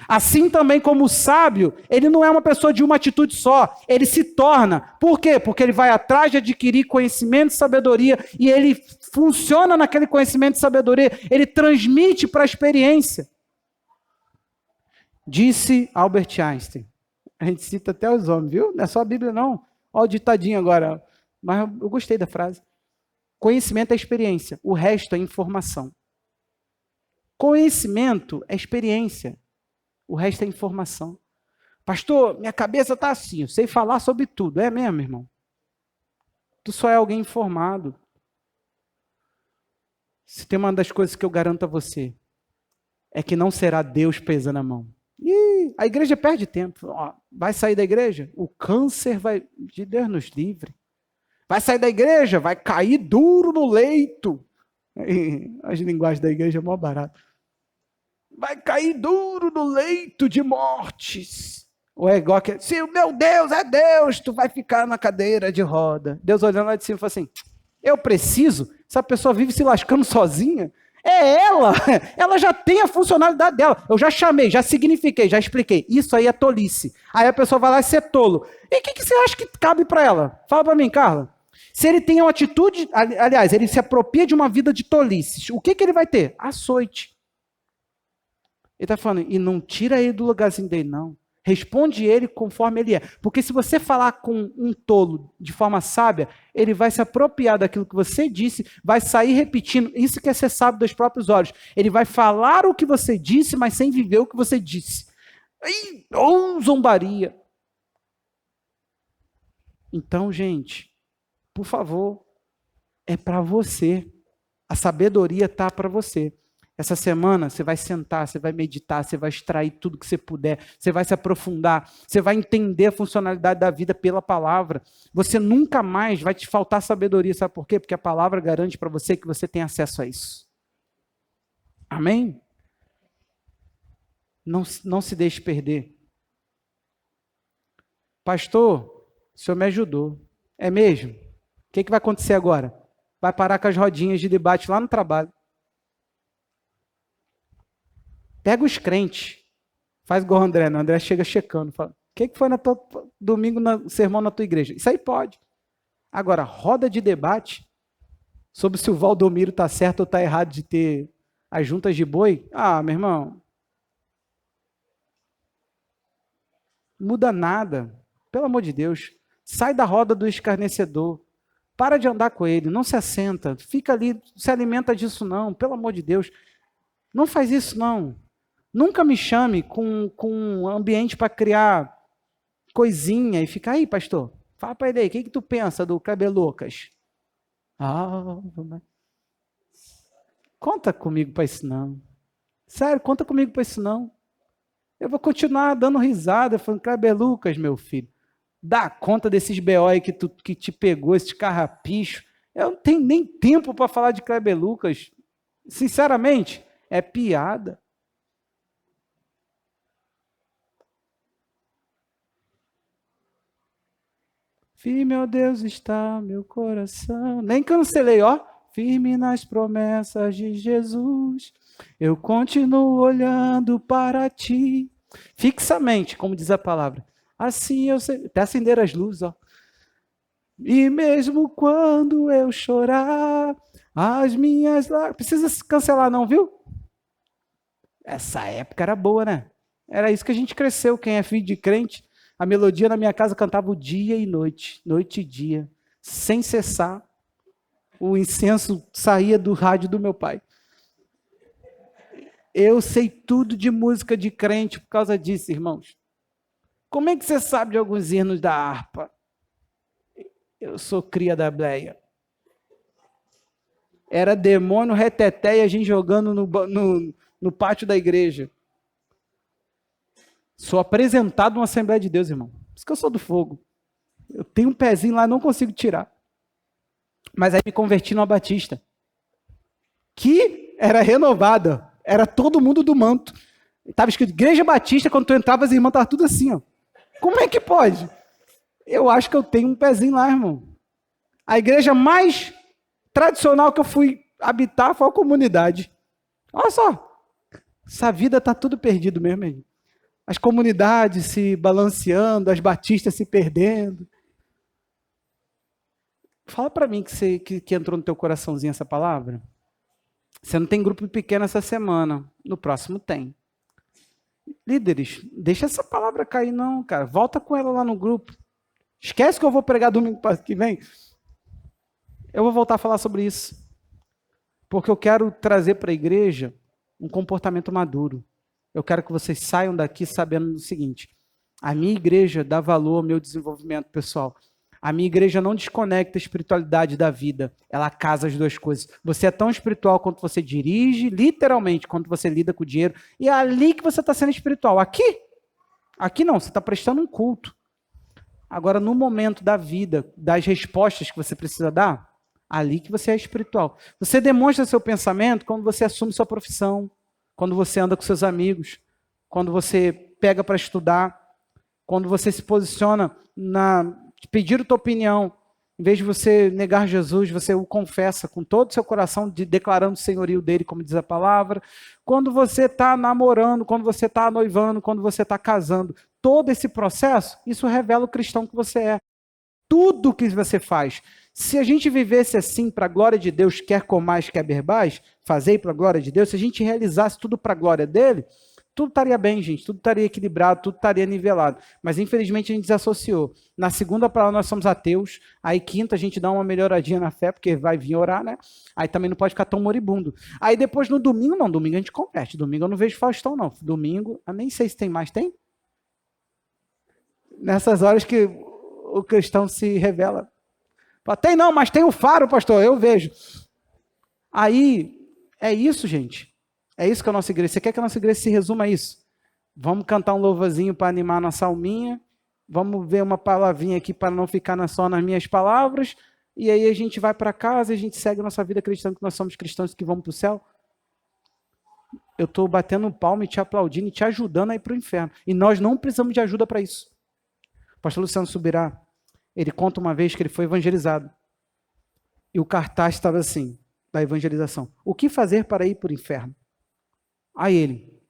Assim também como o sábio, ele não é uma pessoa de uma atitude só, ele se torna. Por quê? Porque ele vai atrás de adquirir conhecimento e sabedoria e ele funciona naquele conhecimento e sabedoria, ele transmite para a experiência. Disse Albert Einstein. A gente cita até os homens, viu? Não é só a Bíblia não. Olha o ditadinho agora. Mas eu gostei da frase. Conhecimento é experiência, o resto é informação. Conhecimento é experiência. O resto é informação. Pastor, minha cabeça está assim, eu sei falar sobre tudo. É mesmo, irmão? Tu só é alguém informado. Se tem uma das coisas que eu garanto a você, é que não será Deus pesando a mão. A igreja perde tempo. Vai sair da igreja? O câncer vai... De Deus nos livre. Vai sair da igreja? Vai cair duro no leito. As linguagens da igreja é mó barato. Vai cair duro no leito de mortes. Ou é igual que, se o meu Deus é Deus, tu vai ficar na cadeira de roda. Deus olhando lá de cima e fala assim, eu preciso? Essa pessoa vive se lascando sozinha? Ela já tem a funcionalidade dela. Eu já chamei, já signifiquei, já expliquei. Isso aí é tolice. Aí a pessoa vai lá e ser tolo. E o que você acha que cabe para ela? Fala para mim, Carla. Se ele tem uma atitude, aliás, ele se apropria de uma vida de tolices, o que ele vai ter? Açoite. Ele está falando, e não tira ele do lugarzinho dele, não. Responde ele conforme ele é. Porque se você falar com um tolo de forma sábia, ele vai se apropriar daquilo que você disse, vai sair repetindo. Isso que é ser sábio dos próprios olhos. Ele vai falar o que você disse, mas sem viver o que você disse. Zombaria. Então, gente, por favor, é para você. A sabedoria está para você. Essa semana você vai sentar, você vai meditar, você vai extrair tudo que você puder, você vai se aprofundar, você vai entender a funcionalidade da vida pela palavra. Você nunca mais vai te faltar sabedoria, sabe por quê? Porque a palavra garante para você que você tem acesso a isso. Amém? Não se deixe perder. Pastor, o senhor me ajudou. É mesmo? O que vai acontecer agora? Vai parar com as rodinhas de debate lá no trabalho. Pega os crentes, faz igual o André, né? O André chega checando, fala, o que foi no domingo no sermão na tua igreja? Isso aí pode. Agora, roda de debate sobre se o Valdomiro está certo ou está errado de ter as juntas de boi. Ah, meu irmão, muda nada. Pelo amor de Deus, sai da roda do escarnecedor. Para de andar com ele, não se assenta, fica ali, se alimenta disso não, pelo amor de Deus. Não faz isso não. Nunca me chame com um ambiente para criar coisinha e ficar aí, pastor. Fala para ele aí, o que tu pensa do Kleber Lucas? Conta comigo para isso não. Sério, conta comigo para isso não. Eu vou continuar dando risada, falando, Kleber Lucas, meu filho, dá conta desses BO aí que te pegou, esses carrapichos. Eu não tenho nem tempo para falar de Kleber Lucas. Sinceramente, é piada. Firme, ó Deus, está meu coração. Nem cancelei, ó. Firme nas promessas de Jesus. Eu continuo olhando para ti. Fixamente, como diz a palavra. Assim eu sei. Até acender as luzes, ó. E mesmo quando eu chorar, as minhas lágrimas. Precisa cancelar, não, viu? Essa época era boa, né? Era isso que a gente cresceu. Quem é filho de crente. A melodia na minha casa cantava o dia e noite, noite e dia, sem cessar. O incenso saía do rádio do meu pai. Eu sei tudo de música de crente por causa disso, irmãos. Como é que você sabe de alguns hinos da harpa? Eu sou cria da bleia. Era demônio, reteté e a gente jogando no pátio da igreja. Sou apresentado numa Assembleia de Deus, irmão. Por isso que eu sou do fogo. Eu tenho um pezinho lá, não consigo tirar. Mas aí me converti numa batista. Que era renovada. Era todo mundo do manto. Estava escrito Igreja Batista, quando tu entrava, as irmãs estavam tudo assim, ó. Como é que pode? Eu acho que eu tenho um pezinho lá, irmão. A igreja mais tradicional que eu fui habitar foi a comunidade. Olha só. Essa vida está tudo perdido mesmo, irmão. As comunidades se balanceando, as batistas se perdendo. Fala para mim que entrou no teu coraçãozinho essa palavra. Você não tem grupo pequeno essa semana. No próximo tem. Líderes, deixa essa palavra cair não, cara. Volta com ela lá no grupo. Esquece que eu vou pregar domingo que vem. Eu vou voltar a falar sobre isso. Porque eu quero trazer para a igreja um comportamento maduro. Eu quero que vocês saiam daqui sabendo o seguinte: a minha igreja dá valor ao meu desenvolvimento pessoal. A minha igreja não desconecta a espiritualidade da vida. Ela casa as duas coisas. Você é tão espiritual quanto você dirige, literalmente, quando você lida com o dinheiro. E é ali que você está sendo espiritual. Aqui não, você está prestando um culto. Agora, no momento da vida, das respostas que você precisa dar, ali que você é espiritual. Você demonstra seu pensamento quando você assume sua profissão, quando você anda com seus amigos, quando você pega para estudar, quando você se posiciona pedir a tua opinião, em vez de você negar Jesus, você o confessa com todo o seu coração, declarando o senhorio dele, como diz a palavra. Quando você está namorando, quando você está noivando, quando você está casando, todo esse processo, isso revela o cristão que você é. Tudo que você faz. Se a gente vivesse assim para a glória de Deus, quer comais, quer bebais, fazer para a glória de Deus, se a gente realizasse tudo para a glória dele, tudo estaria bem, gente, tudo estaria equilibrado, tudo estaria nivelado. Mas infelizmente a gente desassociou. Na segunda palavra nós somos ateus, aí quinta a gente dá uma melhoradinha na fé, porque vai vir orar, né? Aí também não pode ficar tão moribundo. Aí depois no domingo, não, domingo a gente converte. Domingo eu não vejo Faustão, não. Domingo, eu nem sei se tem mais, tem? Nessas horas que o cristão se revela. Tem não, mas tem o faro, pastor, eu vejo. Aí, é isso, gente. É isso que é a nossa igreja. Você quer que a nossa igreja se resuma a isso? Vamos cantar um louvorzinho para animar a nossa alminha. Vamos ver uma palavrinha aqui para não ficar só nas minhas palavras. E aí a gente vai para casa e a gente segue a nossa vida acreditando que nós somos cristãos que vamos para o céu. Eu estou batendo palma e te aplaudindo e te ajudando a ir para o inferno. E nós não precisamos de ajuda para isso. O pastor Luciano Subirá, ele conta uma vez que ele foi evangelizado. E o cartaz estava assim, da evangelização. O que fazer para ir para o inferno? Aí ele,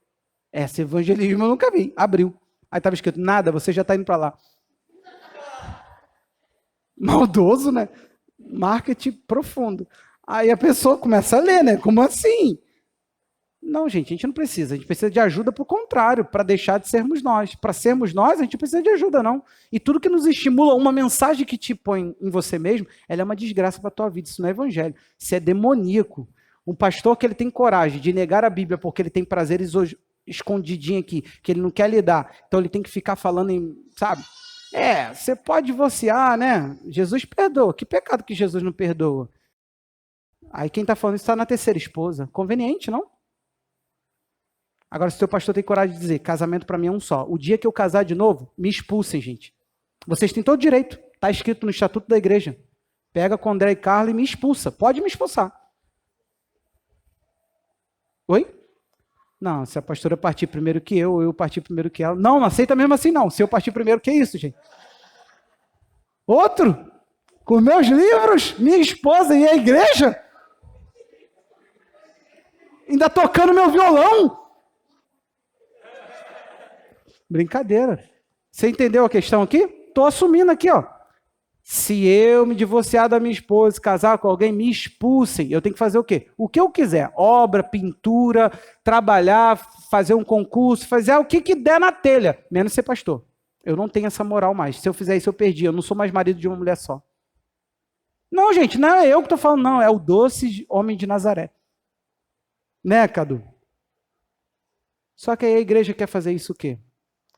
esse evangelismo eu nunca vi. Abriu. Aí estava escrito, nada, você já está indo para lá. Maldoso, né? Marketing profundo. Aí a pessoa começa a ler, né? Como assim? Não, gente, a gente não precisa. A gente precisa de ajuda para o contrário, para deixar de sermos nós. Para sermos nós, a gente precisa de ajuda, não. E tudo que nos estimula, uma mensagem que te põe em você mesmo, ela é uma desgraça para a tua vida. Isso não é evangelho. Isso é demoníaco. Um pastor que ele tem coragem de negar a Bíblia porque ele tem prazeres escondidinho aqui, que ele não quer lidar. Então ele tem que ficar falando em, sabe? Você pode divorciar, né? Jesus perdoa. Que pecado que Jesus não perdoa? Aí quem está falando isso está na terceira esposa. Conveniente, não? Agora, se o teu pastor tem coragem de dizer, casamento para mim é um só. O dia que eu casar de novo, me expulsem, gente. Vocês têm todo direito. Está escrito no estatuto da igreja. Pega com André e Carla e me expulsa. Pode me expulsar. Oi? Não, se a pastora partir primeiro que eu partir primeiro que ela. Não, não aceita mesmo assim, não. Se eu partir primeiro, que isso, gente? Outro? Com meus livros, minha esposa e a igreja? Ainda tocando meu violão? Brincadeira. Você entendeu a questão aqui? Estou assumindo aqui, ó. Se eu me divorciar da minha esposa, casar com alguém, me expulsem. Eu tenho que fazer o quê? O que eu quiser. Obra, pintura, trabalhar, fazer um concurso, fazer o que der na telha, menos ser pastor. Eu não tenho essa moral mais. Se eu fizer isso, eu perdi. Eu não sou mais marido de uma mulher só. Não, gente, não é eu que estou falando, não. É o doce homem de Nazaré. Né, Cadu? Só que aí a igreja quer fazer isso o quê?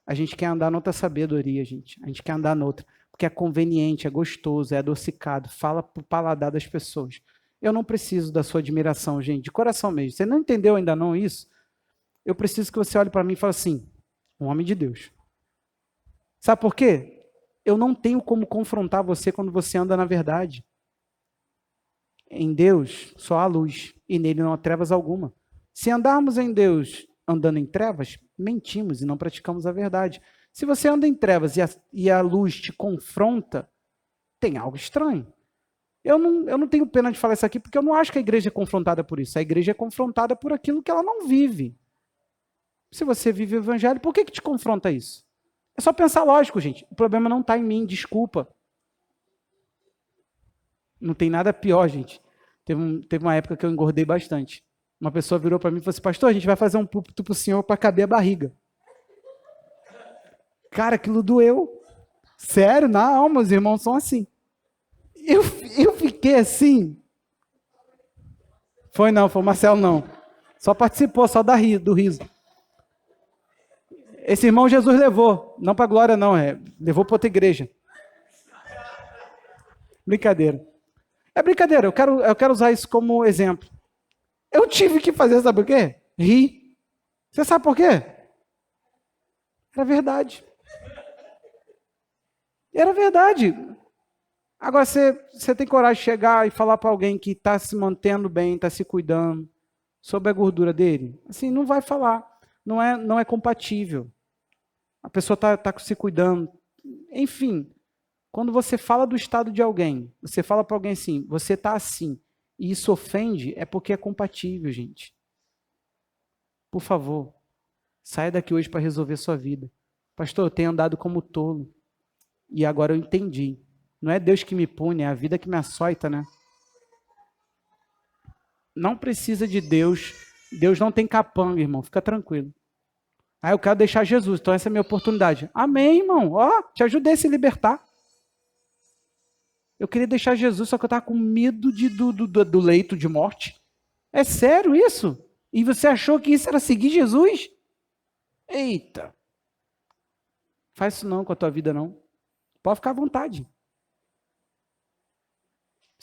A gente quer andar noutra sabedoria, gente. A gente quer andar noutra. Porque é conveniente, é gostoso, é adocicado, fala para o paladar das pessoas. Eu não preciso da sua admiração, gente, de coração mesmo. Você não entendeu ainda não isso? Eu preciso que você olhe para mim e fale assim, um homem de Deus. Sabe por quê? Eu não tenho como confrontar você quando você anda na verdade. Em Deus só há luz, e nele não há trevas alguma. Se andarmos em Deus andando em trevas, mentimos e não praticamos a verdade. Se você anda em trevas e a luz te confronta, tem algo estranho. Eu não tenho pena de falar isso aqui, porque eu não acho que a igreja é confrontada por isso. A igreja é confrontada por aquilo que ela não vive. Se você vive o evangelho, por que te confronta isso? É só pensar lógico, gente. O problema não está em mim, desculpa. Não tem nada pior, gente. Teve uma época que eu engordei bastante. Uma pessoa virou para mim e falou assim, pastor, a gente vai fazer um púlpito para o senhor para caber a barriga. Cara, aquilo doeu. Sério, na alma, os irmãos são assim. Eu fiquei assim. Foi o Marcelo não. Só participou, só do riso. Esse irmão Jesus levou, não para a glória não, levou para outra igreja. Brincadeira. É brincadeira, eu quero usar isso como exemplo. Eu tive que fazer, sabe por quê? Rir. Você sabe por quê? Era verdade. Era verdade. Agora, você tem coragem de chegar e falar para alguém que está se mantendo bem, está se cuidando, sobre a gordura dele? Assim, não vai falar. Não é compatível. A pessoa está se cuidando. Enfim, quando você fala do estado de alguém, você fala para alguém assim, você está assim, e isso ofende, é porque é compatível, gente. Por favor, saia daqui hoje para resolver sua vida. Pastor, eu tenho andado como tolo. E agora eu entendi. Não é Deus que me pune, é a vida que me açoita, né? Não precisa de Deus. Deus não tem capanga, irmão. Fica tranquilo. Ah, eu quero deixar Jesus, então essa é a minha oportunidade. Amém, irmão. Ó, te ajudei a se libertar. Eu queria deixar Jesus, só que eu estava com medo do leito de morte. É sério isso? E você achou que isso era seguir Jesus? Eita. Faz isso não com a tua vida, não. Pode ficar à vontade.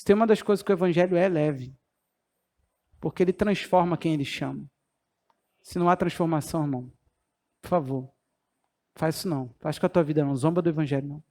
Tem uma das coisas que o evangelho é leve. Porque ele transforma quem ele chama. Se não há transformação, irmão, por favor, faz isso não. Faz com a tua vida não. Zomba do evangelho não.